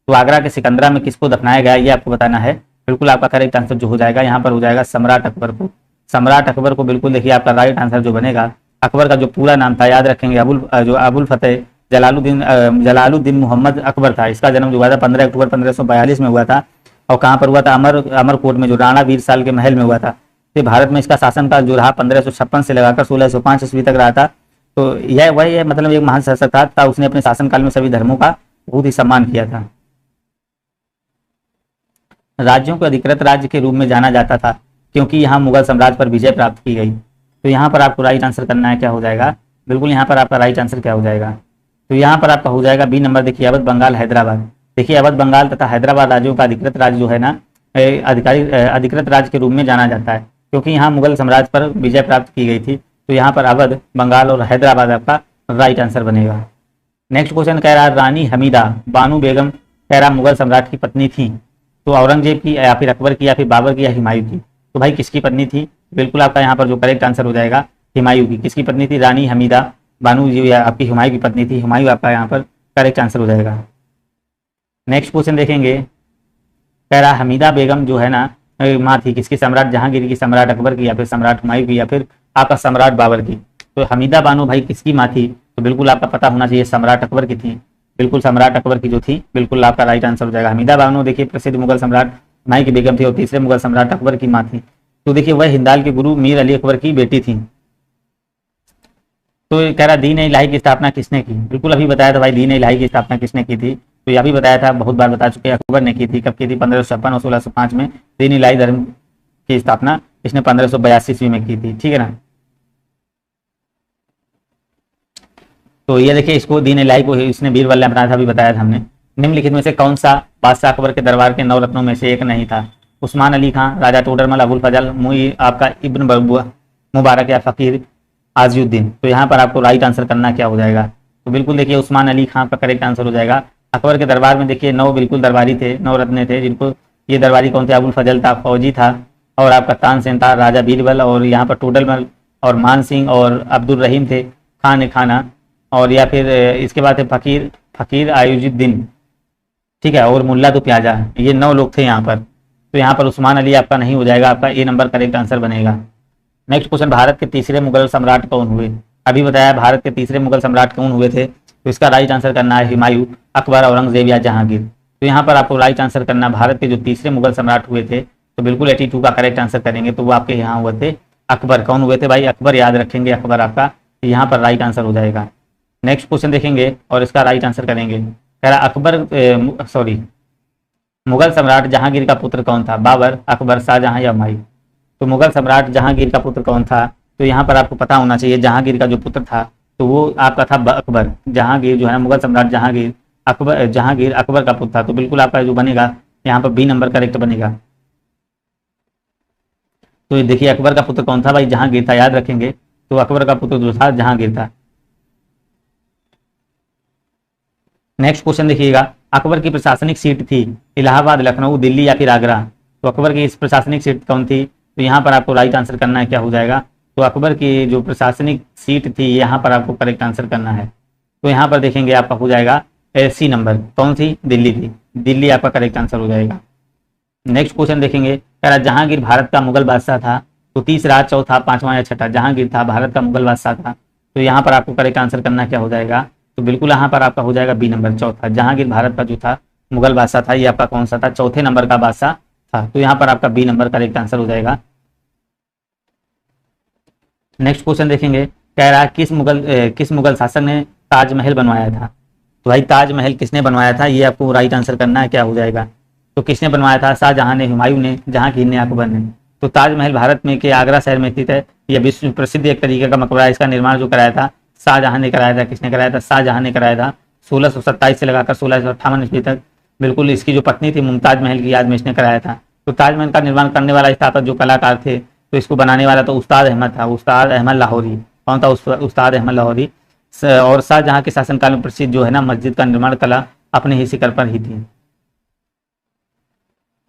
तो आगरा के सिकंदरा में किसको दफनाया गया ये आपको बताना है। बिल्कुल आपका करेक्ट आंसर जो हो जाएगा यहाँ पर हो जाएगा सम्राट अकबर को। सम्राट अकबर को बिल्कुल देखिए आपका राइट आंसर जो बनेगा। अकबर का जो पूरा नाम था याद रखेंगे, अबुल फतेह जलालुद्दीन मोहम्मद अकबर था। इसका जन्म जो हुआ था 15 अक्टूबर 1542 में हुआ था। और कहाँ पर हुआ था? अमरकोट में, जो राणा वीरसाल के महल में हुआ था। तो भारत में इसका शासनकाल जो रहा 1556 से लगाकर 1605 ईस्वी तक रहा था। तो यह वही है, मतलब एक महान शासक था। उसने अपने शासनकाल में सभी धर्मों का बहुत ही सम्मान किया था। राज्यों को अधिकृत राज्य के रूप में जाना जाता था क्योंकि यहाँ मुगल साम्राज्य पर विजय प्राप्त की गई। तो यहाँ पर आपको राइट आंसर करना है, क्या हो जाएगा? बिल्कुल यहाँ पर आपका राइट आंसर क्या हो जाएगा? तो यहाँ पर आपका हो जाएगा बी नंबर। देखिए अवध बंगाल हैदराबाद। देखिए अवध बंगाल तथा हैदराबाद राज्यों का अधिकृत राज्य जो है ना, अधिकृत राज्य के रूप में जाना जाता है क्योंकि यहाँ मुगल साम्राज्य पर विजय प्राप्त की गई थी। तो यहाँ पर अवध बंगाल और हैदराबाद आपका राइट आंसर बनेगा। नेक्स्ट क्वेश्चन कह रहा है, रानी हमीदा बानो बेगम कह रहा मुगल सम्राट की पत्नी थी। तो औरंगजेब की या फिर अकबर की या फिर बाबर की या हुमायूं की? तो भाई किसकी पत्नी थी? बिल्कुल आपका यहाँ पर जो करेक्ट आंसर हो जाएगा हुमायूं की। किसकी पत्नी थी? रानी हमीदा बानो जी या आपकी हुमायूं की पत्नी थी। हुमायूं आपका यहाँ पर करेक्ट आंसर हो जाएगा। नेक्स्ट क्वेश्चन देखेंगे, कह रहा हमीदा बेगम जो है ना माँ थी किसकी? सम्राट जहांगीर की, सम्राट अकबर की या फिर सम्राट हुमायूं की या फिर आपका सम्राट बाबर की? तो हमीदा बानो भाई किसकी माँ थी? तो बिल्कुल आपका पता होना चाहिए सम्राट अकबर की थी। बिल्कुल सम्राट अकबर की जो थी, बिल्कुल आपका राइट आंसर हो जाएगा। हमीदा बानो देखिए प्रसिद्ध मुगल सम्राट हुमायूं की बेगम थी और तीसरे मुगल सम्राट अकबर की माँ थी। तो देखिए वह हिंदाल के गुरु मीर अली अकबर की बेटी थी। तो कह रहा दीन इलाही की स्थापना किसने की? बिल्कुल अभी बताया था भाई, दीन इलाही की स्थापना किसने की थी? तो यह भी बताया था, बहुत बार बता चुके, अकबर ने की थी। कब की थी? 1556 और 1605 में दीन इलाही धर्म की स्थापना इसने 1582 ईस्वी में की थी। ठीक है ना। तो ये देखिए इसको दीन इलाही को इसने बीरबल अपना था, भी बताया था हमने। निम्नलिखित में से कौन सा बादशाह अकबर के दरबार के 9 रत्नों में से एक नहीं था? उस्मान अली खां, राजा टोडरमल, अबुल फजल, मुई आपका इब्न मुबारक या फकीर आजिउद्दीन? तो यहाँ पर आपको राइट आंसर करना क्या हो जाएगा? तो बिल्कुल देखिए उस्मान अली खां का करेक्ट आंसर हो जाएगा। अकबर के दरबार में देखिए 9 बिल्कुल दरबारी थे, 9 रत्ने थे, जिनको ये दरबारी कौन थे? अबुल फजल था, फौजी था, और आपका तानसेन था, राजा बीरबल, और यहाँ पर टोडरमल और मान सिंह और अब्दुल रहीम थे, खान खाना, और या फिर इसके बाद थे फकीर आयुजुद्दीन। ठीक है, और मुल्ला तो प्याजा। ये 9 लोग थे यहाँ पर। तो यहाँ पर उस्मान अली आपका नहीं हो जाएगा, आपका ए नंबर करेक्ट आंसर बनेगा। नेक्स्ट क्वेश्चन, भारत के तीसरे मुगल सम्राट कौन हुए? अभी बताया भारत के तीसरे मुगल सम्राट कौन हुए थे। तो इसका राइट आंसर करना है हुमायूं, अकबर, औरंगजेब या जहांगीर। तो यहाँ पर आपको राइट आंसर करना, भारत के जो तीसरे मुगल सम्राट हुए थे, तो बिल्कुल 82 का करेक्ट आंसर करेंगे। तो वो आपके यहाँ हुए थे अकबर। कौन हुए थे भाई? अकबर, याद रखेंगे अकबर आपका यहाँ पर राइट आंसर हो जाएगा। नेक्स्ट क्वेश्चन देखेंगे और इसका राइट आंसर करेंगे। कह रहा मुगल सम्राट जहांगीर का पुत्र कौन था? बाबर, अकबर, शाहजहां या हुमायूं? तो मुगल सम्राट जहांगीर का पुत्र कौन था? तो यहाँ पर आपको पता होना चाहिए जहांगीर का जो पुत्र था तो वो आपका था अकबर। जहांगीर जो है मुगल सम्राट जहांगीर अकबर का पुत्र था। तो बिल्कुल आपका जो बनेगा यहाँ पर बी नंबर करेक्ट बनेगा। तो ये देखिए अकबर का पुत्र कौन था भाई? जहांगीर था, याद रखेंगे। तो अकबर का पुत्र जो था जहांगीर था। नेक्स्ट क्वेश्चन देखिएगा, अकबर की प्रशासनिक सीट थी इलाहाबाद, लखनऊ, दिल्ली या फिर आगरा? तो अकबर की इस प्रशासनिक सीट कौन थी? तो यहाँ पर आपको राइट आंसर करना है, क्या हो जाएगा? तो अकबर की जो प्रशासनिक सीट थी यहाँ पर आपको करेक्ट आंसर करना है। तो यहाँ पर देखेंगे आपका हो जाएगा सी नंबर। कौन थी? दिल्ली थी। दिल्ली आपका करेक्ट आंसर हो जाएगा। नेक्स्ट क्वेश्चन देखेंगे, कह रहा जहांगीर भारत का मुगल बादशाह था। तो तीसरा, चौथा, पांचवा या छठा? जहांगीर था, भारत का मुगल बादशाह था। तो यहाँ पर आपको करेक्ट आंसर करना क्या हो जाएगा? तो बिल्कुल यहाँ पर आपका हो जाएगा बी नंबर, चौथा। जहांगीर भारत का जो था मुगल बादशाह था, ये आपका कौन सा था? चौथे नंबर का बादशाह था। तो यहाँ पर आपका बी नंबर करेक्ट आंसर हो जाएगा। नेक्स्ट क्वेश्चन देखेंगे, कह रहा किस मुगल शासक ने ताजमहल बनवाया था? तो भाई ताजमहल किसने बनवाया था ये आपको राइट आंसर करना है, क्या हो जाएगा? तो किसने बनवाया था? शाहजहां ने, हुमायूं ने, जहांगीर ने, अकबर ने? तो ताजमहल भारत में के आगरा शहर में स्थित है। यह विश्व प्रसिद्ध एक तरीके का मकबरा है। इसका निर्माण जो कराया था शाहजहां ने कराया था। किसने कराया था? शाहजहां ने कराया था 1627 से लगाकर 1658 ईस्वी तक बिल्कुल इसकी जो पत्नी थी मुमताज महल की याद में इसने कराया था। तो ताजमहल का निर्माण करने वाला स्थापक जो कलाकार थे, तो इसको बनाने वाला तो उस्ताद अहमद था, उस्ताद अहमद लाहौरी। कौन था? उस्ताद अहमद लाहौरी। और शाहजहां के शासनकाल में प्रसिद्ध जो है ना मस्जिद का निर्माण कला अपने ही शिखर पर ही थी।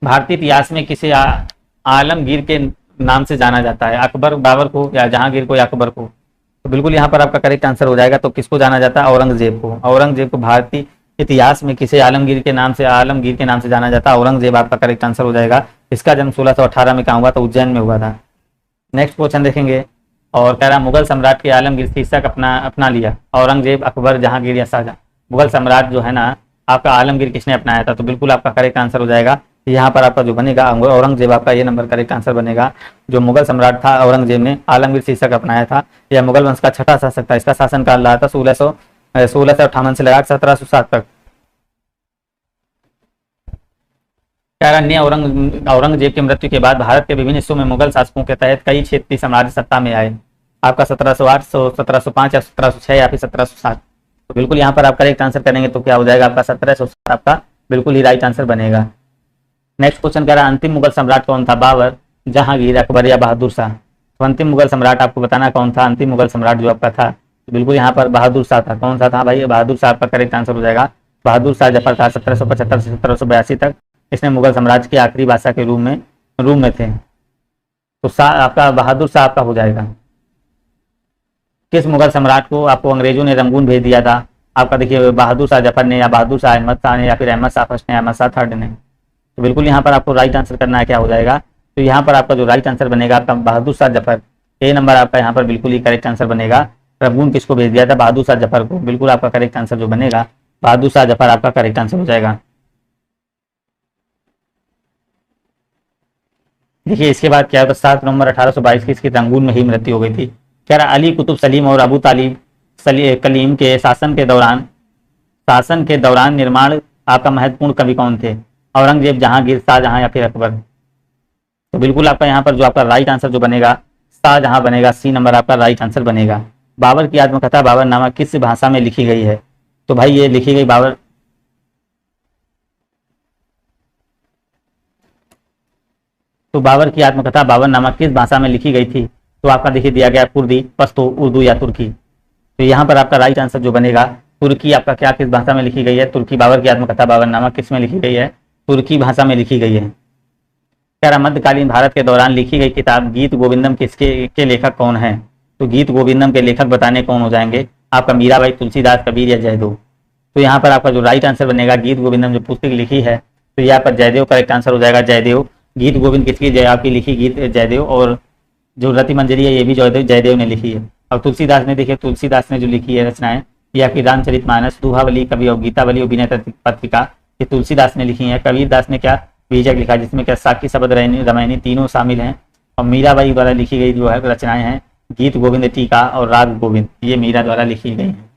भारतीय इतिहास में किसे आलमगीर के नाम से जाना जाता है? अकबर, बाबर को, या जहांगीर को, या अकबर को? तो बिल्कुल यहाँ पर आपका करेक्ट आंसर हो जाएगा। तो किसको जाना जाता है? औरंगजेब को। औरंगजेब को भारतीय इतिहास में किसे आलमगीर के नाम से जाना जाता है? औरंगजेब आपका करेक्ट आंसर हो जाएगा। इसका जन्म 1618 में कहाँ हुआ था? उज्जैन में हुआ था। नेक्स्ट क्वेश्चन देखेंगे और कह रहा मुगल सम्राट के आलमगीर शीर्षक अपना लिया। औरंगजेब, अकबर, जहांगीर या शाहजहां? मुगल सम्राट जो है ना आपका आलमगीर किसने अपनाया था? तो बिल्कुल आपका करेक्ट आंसर हो जाएगा। यहाँ पर आपका जो बनेगा औरंगजेब, आपका ये नंबर करेक्ट आंसर बनेगा। जो मुगल सम्राट था औरंगजेब ने आलमगीर शीर्षक अपनाया था। यह मुगल वंश का छठा शासक था। इसका शासनकाल रहा था 1658 से लगाकर 1707 तक। औरंगजेब की मृत्यु के बाद भारत के विभिन्न हिस्सों में मुगल शासकों के तहत कई क्षेत्रीय साम्राज्य सत्ता में आए। आपका 1708, 1705 या 1706 या फिर 1707? तो बिल्कुल यहाँ पर आप करेक्ट आंसर करेंगे तो क्या हो जाएगा? आपका 1707 आपका बिल्कुल ही राइट आंसर बनेगा। नेक्स्ट क्वेश्चन कह रहा है अंतिम मुगल सम्राट कौन था? बाबर, जहांगीर, अकबर या बहादुर शाह? तो अंतिम मुगल सम्राट आपको बताना कौन था। अंतिम मुगल सम्राट जो आपका था तो बिल्कुल यहाँ पर बहादुर शाह था। कौन सा था भाई? बहादुर शाह आपका करेक्ट आंसर हो जाएगा। बहादुर शाह जफर था 1775 से 1782 तक। इसने मुगल साम्राज्य के आखिरी बादशाह के रूप में थे। तो आपका बहादुर शाह आपका हो जाएगा। किस मुगल सम्राट को आपको अंग्रेजों ने रंगून भेज दिया था? आपका देखिए बहादुर शाह जफर ने, या बहादुर शाह अहमद शाह ने, या फिर अहमद शाह फर्स्ट ने, अहमद शाह थर्ड ने? तो बिल्कुल यहाँ पर आपको राइट आंसर करना है, क्या हो जाएगा? तो यहाँ पर आपका जो राइट आंसर बनेगा आपका बहादुर शाह जफर। ए नंबर आपका यहाँ पर बिल्कुल ही करेक्ट आंसर बनेगा। रंगून किसको भेज दिया था? बहादुर शाह जफर को। बिल्कुल आपका करेक्ट आंसर जो बनेगा बहादुर शाह जफर आपका करेक्ट आंसर हो जाएगा। देखिए इसके बाद क्या होता है? 7 नवंबर 1822 की इसकी रंगून में ही मृत्यु हो गई थी। कह रहा अली कुतुब सलीम और अबू तालिब कलीम के शासन के दौरान निर्माण आपका महत्वपूर्ण कवि कौन थे? औरंगजेब, जहांगीर, शाहजहां या फिर अकबर? तो बिल्कुल आपका यहाँ पर जो आपका राइट आंसर जो बनेगा शाहजहां बनेगा। सी नंबर आपका राइट आंसर बनेगा। बाबर की आत्मकथा बाबरनामा किस भाषा में लिखी गई है? तो भाई ये लिखी गई बाबर की आत्मकथा बाबरनामा किस भाषा में लिखी गई थी? तो आपका देखिए दिया गया कुर्दी, पश्तो, उर्दू या तुर्की? तो यहाँ पर आपका राइट आंसर जो बनेगा तुर्की आपका क्या किस भाषा में लिखी गई है? तुर्की। बाबर की आत्मकथा बाबरनामा किस में लिखी गई है? तुर्की भाषा में लिखी गई है। कह रहा मध्यकालीन भारत के दौरान लिखी गई किताब गीत गोविंदम के लेखक कौन है? तो गीत गोविंदम के लेखक बताने कौन हो जाएंगे? आपका मीराबाई, तुलसीदास, कबीर या जयदेव? तो यहाँ पर आपका जो राइट आंसर बनेगा गीत गोविंदम जो पुस्तक लिखी है तो यहाँ पर जयदेव करेक्ट आंसर हो जाएगा। जयदेव। गीत गोविंद किसकी? आपकी लिखी गीत जयदेव। और जो रति मंजरी है ये भी जयदेव ने लिखी है। और तुलसीदास ने देखिए तुलसीदास ने जो लिखी है रचनाएं ये आपकी रामचरितमानस, दोहावली, कवि और गीतावली और विनय पत्रिका ये तुलसीदास ने लिखी है। कबीर दास ने क्या? बीजक लिखा जिसमें क्या साकी, शबद, रामायणी तीनों शामिल हैं। और मीराबाई द्वारा लिखी गई जो है रचनाएं हैं गीत गोविंद, टीका और राग गोविंद, ये मीरा द्वारा लिखी गई हैं।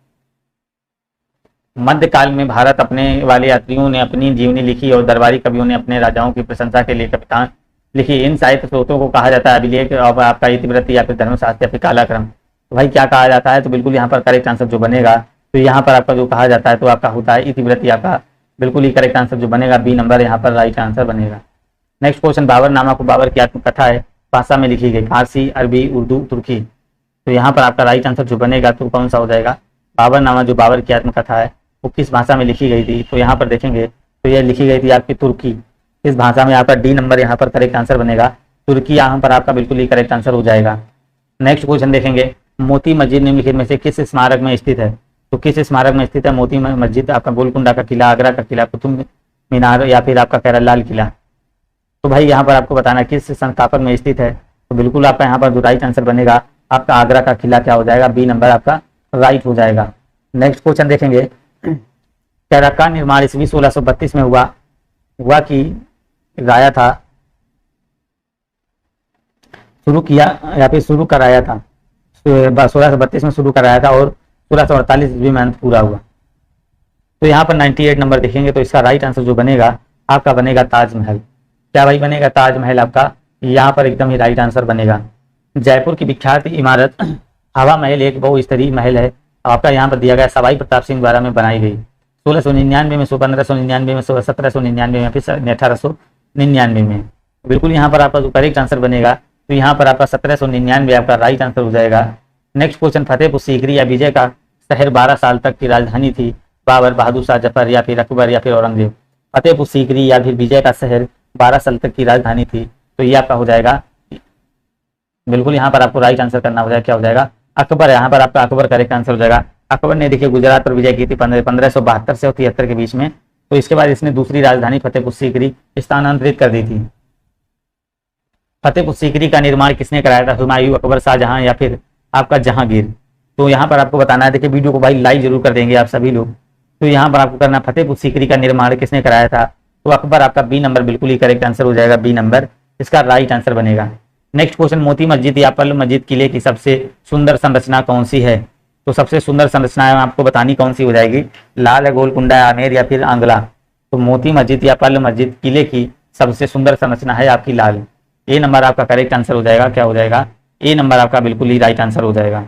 मध्यकाल में भारत अपने वाले यात्रियों ने अपनी जीवनी लिखी और दरबारी कवियों ने अपने राजाओं की प्रशंसा के लिए कविताएं लिखी। इन साहित्य स्रोतों को कहा जाता है अभिलेख और आपका इतिवृत्ति या फिर धर्मशास्त्र या फिर कालाक्रम? तो भाई क्या कहा जाता है? तो बिल्कुल यहाँ पर करेक्ट आंसर जो बनेगा तो यहाँ पर आपका जो कहा जाता है तो आपका होता है इतिवृत्ति। आपका बिल्कुल ही करेक्ट आंसर जो बनेगा बी नंबर यहाँ पर राइट आंसर बनेगा। नेक्स्ट क्वेश्चन बाबरनामा को बाबर की आत्मकथा है भाषा में लिखी गई? फारसी, अरबी, उर्दू, तुर्की? तो यहाँ पर आपका राइट आंसर जो बनेगा तो कौन सा हो जाएगा? बाबरनामा जो बाबर की आत्मकथा है वो किस भाषा में लिखी गई थी? तो यहाँ पर देखेंगे तो यह लिखी गई थी आपकी तुर्की। इस भाषा में आपका डी नंबर यहाँ पर करेक्ट आंसर बनेगा। तुर्की यहाँ पर आपका बिल्कुल ही करेक्ट आंसर हो जाएगा। नेक्स्ट क्वेश्चन देखेंगे मोती मस्जिद निम्नलिखित में से किस स्मारक में स्थित है? तो किस स्मारक में स्थित है मोती मस्जिद? आपका गोलकुंडा का किला, आगरा का किला, कुतुब मीनार या फिर आपका कह रहा लाल किला? तो भाई यहाँ पर आपको बताना किस संस्थापक में स्थित है? तो बिल्कुल आपका यहाँ पर जो राइट आंसर बनेगा आपका आगरा का किला क्या हो जाएगा? बी नंबर आपका राइट हो जाएगा। नेक्स्ट क्वेश्चन देखेंगे कैरा का निर्माण ईस्वी 1632 में हुआ कि राया था शुरू किया या फिर शुरू कराया था? 1632 में शुरू कराया था और 1648 ईस्वी में अंत पूरा हुआ। तो यहाँ पर 98 नंबर देखेंगे तो इसका राइट आंसर जो बनेगा आपका बनेगा ताजमहल। क्या भाई बनेगा? ताजमहल आपका यहाँ पर एकदम ही राइट आंसर बनेगा। जयपुर की विख्यात इमारत हवा महल एक बहुस्तरीय महल है। आपका यहाँ पर दिया गया सवाई प्रताप सिंह द्वारा में बनाई गई। 1699 में, 1599 में, 1799 में, फिर 1899 में। बिल्कुल यहाँ पर आपका जो करेक्ट आंसर बनेगा तो यहाँ पर आपका 1799 आपका राइट आंसर हो जाएगा। नेक्स्ट क्वेश्चन, फतेहपुर सीकरी या विजय का शहर 12 साल तक की राजधानी थी, बाबर, बहादुर शाह जफर या फिर अकबर या फिर औरंगजेब। फतेहपुर सीकरी या फिर विजय का शहर 12 साल तक की राजधानी थी, तो ये आपका हो जाएगा, बिल्कुल यहाँ पर आपको राइट आंसर करना हो जाएगा, क्या हो जाएगा, अकबर। यहाँ पर आपका अकबर करेक्ट आंसर हो जाएगा। अकबर ने देखिए गुजरात पर विजय की थी 1572 से 73 के बीच में, तो इसके बाद इसने दूसरी राजधानी फतेहपुर सीकरी स्थानांतरित कर दी थी। फतेहपुर सीकरी का निर्माण किसने कराया था, हुमायूं, अकबर, शाहजहां या फिर आपका जहांगीर। तो यहाँ पर आपको बताना है, देखिए वीडियो को भाई लाइक जरूर कर देंगे आप सभी लोग। तो यहाँ पर आपको करना, फतेहपुर सीकरी का निर्माण किसने कराया था, तो अकबर। आपका बी नंबर बिल्कुल ही करेक्ट आंसर हो जाएगा, बी नंबर इसका राइट आंसर बनेगा। नेक्स्ट क्वेश्चन, मोती मस्जिद या पल मस्जिद किले की सबसे सुंदर संरचना कौन सी है। तो सबसे सुंदर संरचना आपको बतानी कौन सी हो जाएगी, लाल है, गोलकुंडा, आमेर या फिर आंगला। तो मोती मस्जिद या पल मस्जिद किले की सबसे सुंदर संरचना है आपकी लाल। ए नंबर आपका करेक्ट आंसर हो जाएगा, क्या हो जाएगा, ए नंबर आपका बिल्कुल ही राइट आंसर हो जाएगा।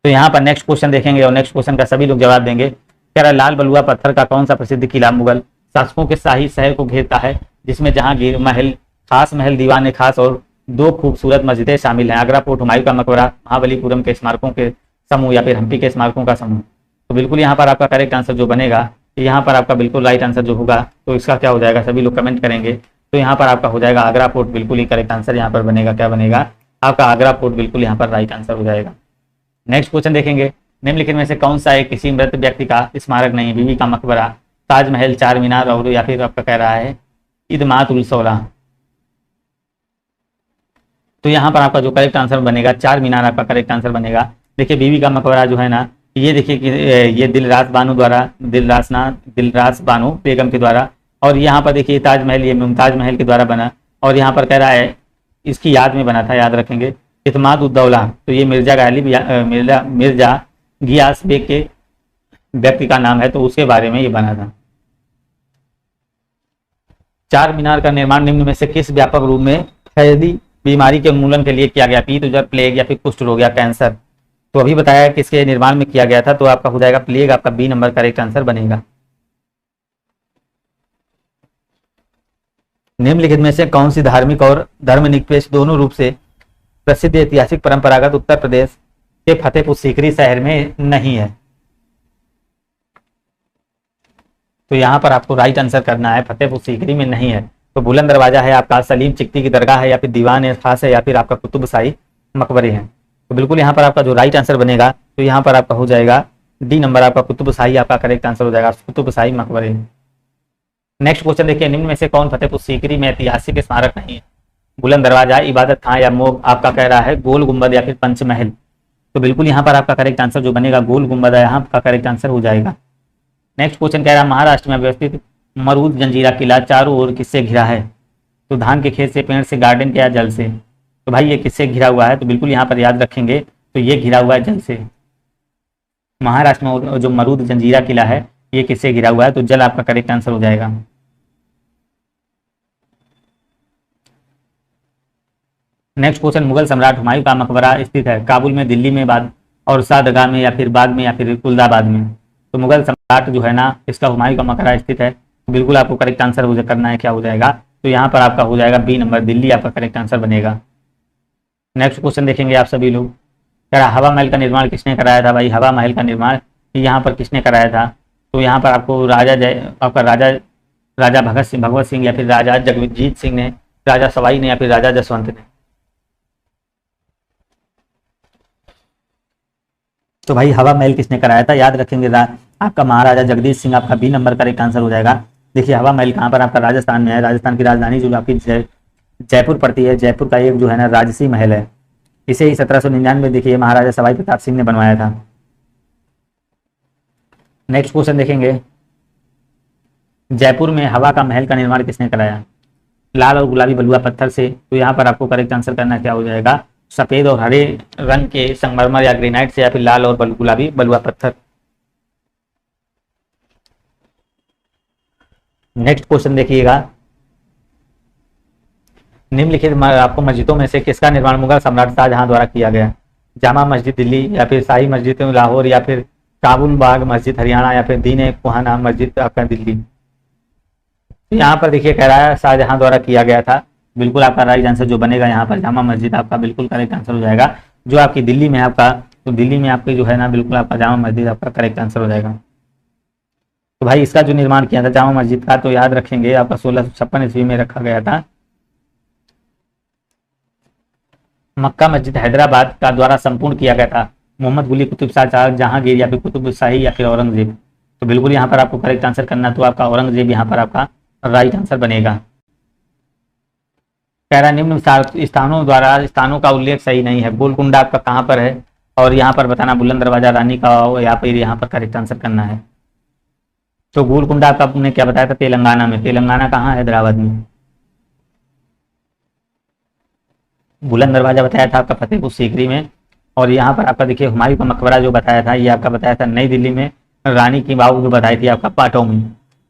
तो यहाँ पर नेक्स्ट क्वेश्चन देखेंगे और नेक्स्ट क्वेश्चन का सभी लोग जवाब देंगे। कह रहा है, लाल बलुआ पत्थर का कौन सा प्रसिद्ध किला मुगल शासकों के शाही शहर को घेरता है, जिसमें जहांगीर महल, खास महल, दीवाने खास और 2 खूबसूरत मस्जिदें शामिल हैं, आगरा फोर्ट, हुमायूं का मकबरा, महाबलीपुरम के स्मारकों के समूह या फिर हम्पी के स्मारकों का समूह। तो बिल्कुल यहाँ पर आपका करेक्ट आंसर जो बनेगा, यहाँ पर आपका बिल्कुल राइट आंसर जो होगा तो इसका क्या हो जाएगा, सभी लोग कमेंट करेंगे। तो यहाँ पर आपका हो जाएगा आगरा फोर्ट, बिल्कुल ही करेक्ट आंसर यहाँ पर बनेगा, क्या बनेगा, आपका आगरा फोर्ट बिल्कुल यहाँ पर राइट आंसर हो जाएगा। नेक्स्ट क्वेश्चन देखेंगे, निम्नलिखित में से कौन सा एक किसी मृत व्यक्ति का स्मारक नहीं, बीबी का मकबरा, ताजमहल, चार मीनार और या फिर आपका कह रहा है इदमात उल सौला। तो यहाँ पर आपका जो करेक्ट आंसर बनेगा, चार मीनार आपका करेक्ट आंसर बनेगा। देखिए बीबी का मकबरा जो है ना, ये देखिए कि ये दिलरास बानो द्वारा, दिलरास बानो बेगम के द्वारा, और यहाँ पर देखिए ताजमहल ये मुमताज महल के द्वारा बना, और यहाँ पर कह रहा है इसकी याद में बना था, याद रखेंगे, इतमाद उद्दौला। तो ये मिर्जा गालिब मिर्जा गियास बेग के व्यक्ति का नाम है, तो उसके बारे में ये बना था। चार मीनार का निर्माण निम्न में से किस व्यापक रूप में फैली बीमारी के उन्मूलन के लिए किया गया, पीत, उजर, प्लेग या फिर कुष्ठ रोग या कैंसर। तो अभी बताया किसके निर्माण में किया गया था, तो आपका हो जाएगा प्लेग, आपका बी नंबर करेक्ट आंसर बनेगा। निम्नलिखित में से कौन सी धार्मिक और धर्मनिरपेक्ष दोनों रूप से प्रसिद्ध ऐतिहासिक परंपरागत उत्तर प्रदेश के फतेहपुर सीकरी शहर में नहीं है। तो यहाँ पर आपको राइट आंसर करना है, फतेहपुर सीकरी में नहीं है। तो बुलंद दरवाजा है आपका, सलीम चिश्ती की दरगाह है, या फिर दीवान है खास है, या फिर आपका कुतुब शाही मकबरे हैं। तो बिल्कुल यहाँ पर आपका जो राइट आंसर बनेगा, तो यहाँ पर आपका हो जाएगा डी नंबर, आपका कुतुब शाही आपका करेक्ट आंसर हो जाएगा, कुतुब शाही मकबरे। नेक्स्ट क्वेश्चन देखिए, निम्न में से कौन फतेहपुर सीकरी में ऐतिहासिक स्मारक नहीं है, बुलंद दरवाजा, इबादत खां या मोग, आपका कह रहा है गोल गुंबद या फिर पंचमहल। तो बिल्कुल यहाँ पर आपका करेक्ट आंसर जो बनेगा गोल गुंबद है, यहाँ का करेक्ट आंसर हो जाएगा। नेक्स्ट क्वेश्चन कह रहा है, महाराष्ट्र में व्यवस्थित मरूद जंजीरा किला चारों ओर किससे घिरा है, तो धान के खेत से, पेड़ से, गार्डन के या जल से। तो भाई ये किससे घिरा हुआ है, तो बिल्कुल यहाँ पर याद रखेंगे, तो ये घिरा हुआ है जल से। महाराष्ट्र में जो मरूद जंजीरा किला है ये किससे घिरा हुआ है, तो जल आपका करेक्ट आंसर हो जाएगा। नेक्स्ट क्वेश्चन, मुगल सम्राट हुमायूं का मकबरा स्थित है काबुल में, दिल्ली में, बाद और शादगाह में, या फिर बाग में, या फिर कुल्दाबाद में। तो मुगल सम्राट जो है ना, इसका हुमायूं का मकबरा स्थित है, तो बिल्कुल आपको करेक्ट आंसर करना है, क्या हो जाएगा, तो यहाँ पर आपका हो जाएगा बी नंबर, दिल्ली आपका करेक्ट आंसर बनेगा। नेक्स्ट क्वेश्चन देखेंगे आप सभी लोग, कह रहा हवा महल का निर्माण किसने कराया था, भाई हवा महल का निर्माण यहाँ पर किसने कराया था, तो यहाँ पर आपको राजा भगत सिंह या फिर राजा जगजीत सिंह ने, राजा सवाई ने, या फिर राजा जसवंत ने। तो भाई हवा महल किसने कराया था, याद रखेंगे आपका महाराजा जगदीश सिंह, आपका बी नंबर करेक्ट आंसर हो जाएगा। देखिए हवा महल कहाँ पर आपका राजस्थान में है, राजस्थान की राजधानी जो आपकी जयपुर पड़ती है, जयपुर का एक जो है ना राजसी महल है, इसे ही 1799 में देखिए महाराजा सवाई प्रताप सिंह ने बनवाया था। नेक्स्ट क्वेश्चन देखेंगे, जयपुर में हवा का महल का निर्माण किसने कराया, लाल और गुलाबी बलुआ पत्थर से। तो यहाँ पर आपको करेक्ट आंसर करना क्या हो जाएगा, सफेद और हरे रंग के संगमरमर या ग्रेनाइट से, या फिर लाल और गुलाबी बलुआ पत्थर। नेक्स्ट क्वेश्चन देखिएगा, निम्नलिखित आपको मस्जिदों में से किसका निर्माण मुगल सम्राट शाहजहां द्वारा किया गया, जामा मस्जिद दिल्ली, या फिर शाही मस्जिद लाहौर, या फिर काबुल बाग मस्जिद हरियाणा, या फिर दीन कुहाना मस्जिद आपका दिल्ली। यहाँ पर देखिए कह रहा है शाहजहां द्वारा किया गया था। बिल्कुल आपका राइट आंसर जो बनेगा यहाँ पर जामा मस्जिद आपका बिल्कुल करेक्ट आंसर हो जाएगा। जो आपकी दिल्ली में आपका, तो दिल्ली में आपकी जो है ना बिल्कुल आपका जामा मस्जिद आपका करेक्ट आंसर हो जाएगा। तो भाई इसका जो निर्माण किया था जामा मस्जिद का, तो याद रखेंगे आपका 1656 ईस्वी में रखा गया था। मक्का मस्जिद हैदराबाद का द्वारा संपूर्ण किया गया था मोहम्मद कुली कुतुब शाह जहांगीर, या फिर कुतुब शाही, या फिर औरंगजेब। तो बिल्कुल यहाँ पर आपको करेक्ट आंसर करना, तो आपका औरंगजेब यहाँ पर आपका राइट आंसर बनेगा। कह रहा निम्न स्थानों द्वारा स्थानों का उल्लेख सही नहीं है। गोलकुंडा आपका कहाँ पर है, और यहाँ पर बताना बुलंद दरवाजा रानी का, या फिर यहाँ पर करेक्ट आंसर करना है। तो गोलकुंडा आपका आपने क्या बताया था, तेलंगाना में। तेलंगाना कहाँ है, हैदराबाद में। बुलंद दरवाजा बताया था आपका फतेहपुर सीकरी में। और यहाँ पर आपका देखिए हुमायूं का मकबरा जो बताया था, ये आपका बताया था नई दिल्ली में। रानी की वाव जो बताई थी आपका पाटों में,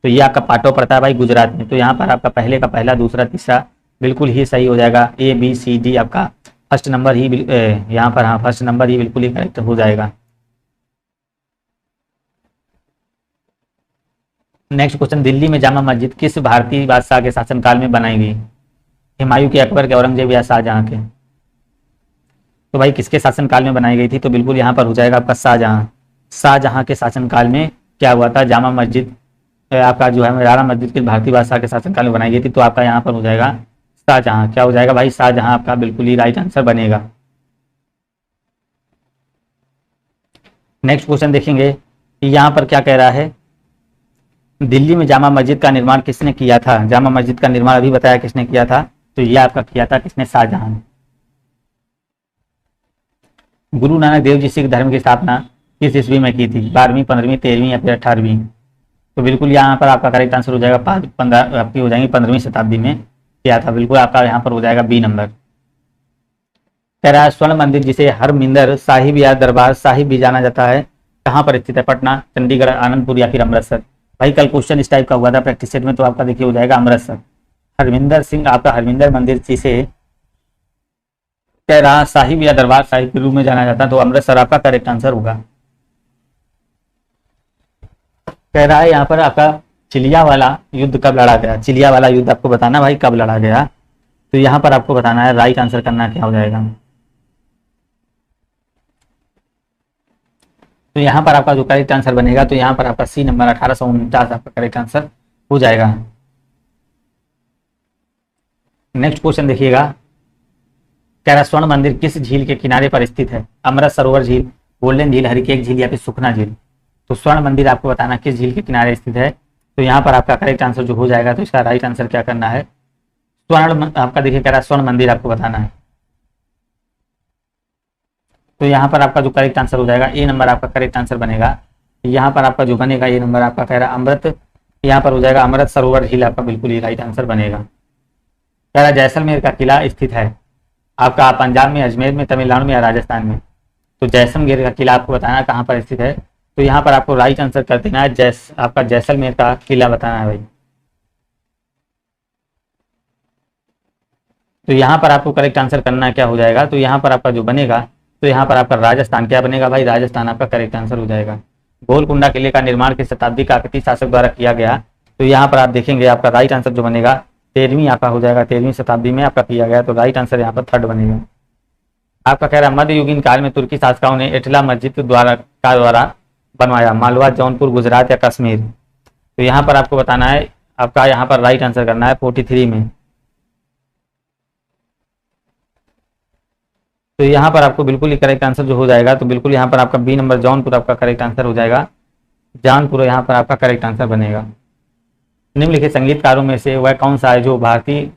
तो ये आपका पाटो पड़ता है भाई गुजरात में। तो यहाँ पर आपका पहले का पहला, दूसरा, तीसरा बिल्कुल ही सही हो जाएगा। ए बी सी डी आपका फर्स्ट नंबर ही यहाँ पर, हाँ फर्स्ट नंबर ही बिल्कुल ही करेक्ट हो जाएगा। नेक्स्ट क्वेश्चन, दिल्ली में जामा मस्जिद किस भारतीय बादशाह के शासनकाल में बनाई गई। हुमायूं के, अकबर के, औरंगजेब, या शाहजहां के। तो भाई किसके शासनकाल में बनाई गई थी, तो बिल्कुल यहाँ पर हो जाएगा आपका शाहजहां। शाहजहां के शासनकाल में क्या हुआ था, जामा मस्जिद आपका जो है जामा मस्जिद किस भारतीय बादशाह के शासनकाल में बनाई गई थी। तो आपका यहाँ पर हो जाएगा शाहजहां। क्या हो जाएगा भाई, शाहजहां आपका बिल्कुल ही राइट आंसर बनेगा। नेक्स्ट क्वेश्चन देखेंगे, यहाँ पर क्या कह रहा है, दिल्ली में जामा मस्जिद का निर्माण किसने किया था। जामा मस्जिद का निर्माण अभी बताया किसने किया था, तो यह आपका किया था किसने, शाहजहां ने। गुरु नानक देव जी सिख धर्म की स्थापना किस ईस्वी में की थी, 12वीं, 15वीं, 13वीं, या फिर 18वीं। तो बिल्कुल यहाँ पर आपका करेक्ट आंसर हो जाएगा 15 आपकी हो जाएंगी 15वीं शताब्दी में किया था। बिल्कुल आपका यहाँ पर हो जाएगा बी नंबर। कह रहा है स्वर्ण मंदिर जिसे हरमिंदर साहिब या दरबार साहिब भी जाना जाता है कहाँ पर स्थित है, पटना, चंडीगढ़, आनंदपुर, या फिर अमृतसर। भाई कल क्वेश्चन इस टाइप का हुआ था प्रैक्टिस सेट में, तो आपका देखिए हो जाएगा अमृतसर। हरमिंदर सिंह आपका हरमिंदर मंदिर जिसे कह रहा साहिब या दरबार साहिब के रूप में जाना जाता है, तो अमृतसर आपका करेक्ट आंसर होगा। कह रहा है यहाँ पर आपका चिलिया वाला युद्ध कब लड़ा गया। चिलिया वाला युद्ध आपको बताना भाई कब लड़ा गया, तो यहाँ पर आपको बताना है, राइट आंसर करना क्या हो जाएगा। तो यहाँ पर आपका जो करेक्ट आंसर बनेगा, तो यहाँ पर आपका सी नंबर 1849 आपका करेक्ट आंसर हो जाएगा। नेक्स्ट क्वेश्चन देखिएगा, कह रहा स्वर्ण मंदिर किस झील के किनारे पर स्थित है, अमृत सरोवर झील, गोल्डन झील, हरिकेक झील, या फिर सुखना झील। तो स्वर्ण मंदिर आपको बताना किस झील के किनारे स्थित है, तो यहाँ पर आपका करेक्ट आंसर जो हो जाएगा, तो इसका राइट आंसर क्या करना है, स्वर्ण आपका देखिए कह रहा स्वर्ण मंदिर आपको बताना है। तो यहाँ पर आपका जो करेक्ट आंसर हो जाएगा ए नंबर आपका करेक्ट आंसर बनेगा। यहाँ पर आपका जो बनेगा ए नंबर आपका कह रहा अमृत, यहाँ पर हो जाएगा अमृत सरोवर झील आपका बिल्कुल ही राइट आंसर बनेगा। कह रहा जैसलमेर का किला स्थित है आपका पंजाब में, अजमेर में, तमिलनाडु में, या राजस्थान में। तो जैसलमेर का किला आपको बताना कहाँ पर स्थित है, तो यहाँ पर आपको राइट आंसर कर देना है आपका जैसलमेर का किला बताना है भाई। तो यहाँ पर आपको करेक्ट आंसर करना क्या हो जाएगा, तो यहाँ पर आपका जो बनेगा, तो यहाँ पर आपका राजस्थान क्या बनेगा भाई, राजस्थान आपका करेक्ट आंसर हो जाएगा। गोलकुंडा किले का निर्माण किस शताब्दी का काकतीय शासक द्वारा किया गया, तो यहाँ पर आप देखेंगे आपका राइट आंसर जो बनेगा 13वीं आपका हो जाएगा, 13वीं शताब्दी में आपका किया गया, तो राइट आंसर यहाँ पर थर्ड बनेगा। आपका कह रहा है मध्ययुगीन काल में तुर्की शासकों ने एटला मस्जिद द्वारा बनवाया, मालवा, जौनपुर, गुजरात, या कश्मीर। तो यहाँ पर आपको बताना है, आपका यहाँ पर राइट आंसर करना है 43 में। तो यहाँ पर आपको बिल्कुल ही करेक्ट आंसर जो हो जाएगा, तो बिल्कुल यहाँ पर आपका बी नंबर जौनपुर आपका करेक्ट आंसर हो जाएगा। जौनपुर यहाँ पर आपका करेक्ट आंसर बनेगा। निम्नलिखित संगीतकारों में से वह कौन सा है जो भारतीय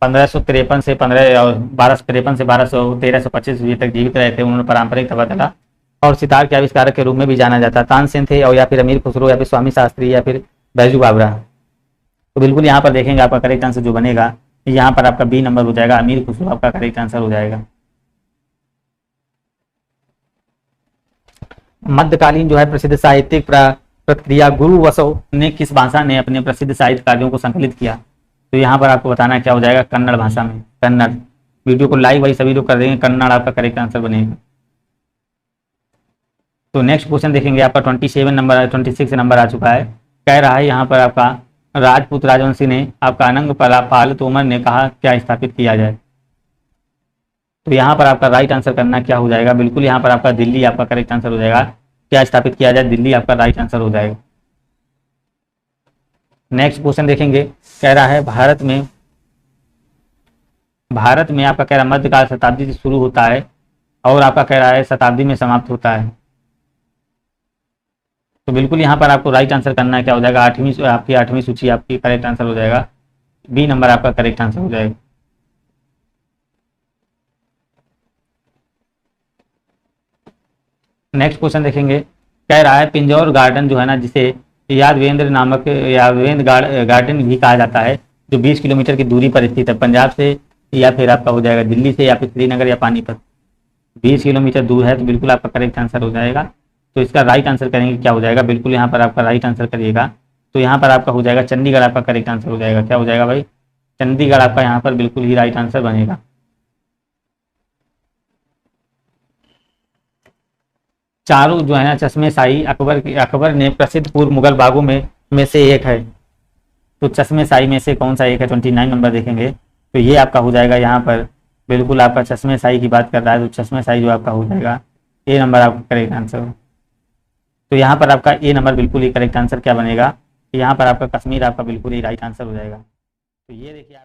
1253 से 1325 ईस्वी तक जीवित रहे थे, उन्होंने पारंपरिक तबला और सितार के आविष्कारक के रूप में भी जाना जाता है, तानसेन थे, और या फिर अमीर खुसरो, या फिर स्वामी शास्त्री, या फिर बैजू बावरा। तो बिल्कुल यहाँ पर देखेंगे आपका करेक्ट आंसर जो बनेगा, यहाँ पर आपका बी नंबर हो जाएगा, अमीर खुसरो आपका करेक्ट आंसर हो जाएगा। मध्यकालीन जो है प्रसिद्ध साहित्यिक प्रक्रिया गुरु वसो ने किस भाषा ने अपने प्रसिद्ध साहित्य कार्यों को संकलित किया, तो यहाँ पर आपको बताना क्या हो जाएगा, कन्नड़ भाषा में। कन्नड़ वीडियो को लाइक भाई सभी लोग कर देंगे, कन्नड़ आपका करेक्ट आंसर बनेगा। तो नेक्स्ट क्वेश्चन देखेंगे, आपका 27 नंबर 26 नंबर आ चुका है। कह रहा है यहाँ पर आपका राजपूत राजवंशी ने आपका अनंग पाल तोमर ने कहा क्या स्थापित किया जाए। तो यहाँ पर आपका राइट आंसर करना क्या हो जाएगा, बिल्कुल यहाँ पर आपका दिल्ली आपका करेक्ट आंसर हो जाएगा। क्या स्थापित किया जाए, दिल्ली आपका राइट आंसर हो जाएगा। नेक्स्ट क्वेश्चन देखेंगे, कह रहा है भारत में आपका कह रहा है मध्यकाल शताब्दी से शुरू होता है और आपका कह रहा है शताब्दी में समाप्त होता है। तो बिल्कुल यहाँ पर आपको राइट आंसर करना है, क्या हो जाएगा, आपकी आठवीं सूची आपकी करेक्ट आंसर हो जाएगा। बी नंबर आपका करेक्ट आंसर हो जाएगा। नेक्स्ट क्वेश्चन देखेंगे, कह रहा है पिंजौर गार्डन जो है ना, जिसे यादवेंद्र गार्डन भी कहा जाता है, जो 20 किलोमीटर की दूरी पर स्थित है, पंजाब से या फिर आपका हो जाएगा दिल्ली से या फिर श्रीनगर या पानीपत। 20 किलोमीटर दूर है, तो बिल्कुल आपका करेक्ट आंसर हो जाएगा। तो इसका राइट आंसर करेंगे, क्या हो जाएगा, बिल्कुल यहाँ पर आपका राइट आंसर करिएगा। तो यहाँ पर आपका हो जाएगा चंडीगढ़ आपका करेक्ट आंसर हो जाएगा। क्या हो जाएगा भाई, चंडीगढ़ आपका यहाँ पर बिल्कुल ही राइट आंसर बनेगा। चारों जो है ना चश्मे शाही अकबर ने प्रसिद्ध पूर्व मुगल बागों में से एक है। तो चश्मे शाही में से कौन सा एक है, 29 नंबर देखेंगे। तो ये आपका हो जाएगा यहाँ पर बिल्कुल आपका चश्मे शाही की बात कर रहा है, तो चश्मे शाही जो आपका हो जाएगा ए नंबर आपका करेक्ट आंसर। तो यहाँ पर आपका ए नंबर बिल्कुल ही करेक्ट आंसर क्या बनेगा, यहाँ पर आपका कश्मीर आपका बिल्कुल ही राइट आंसर हो जाएगा। तो ये देखिए आप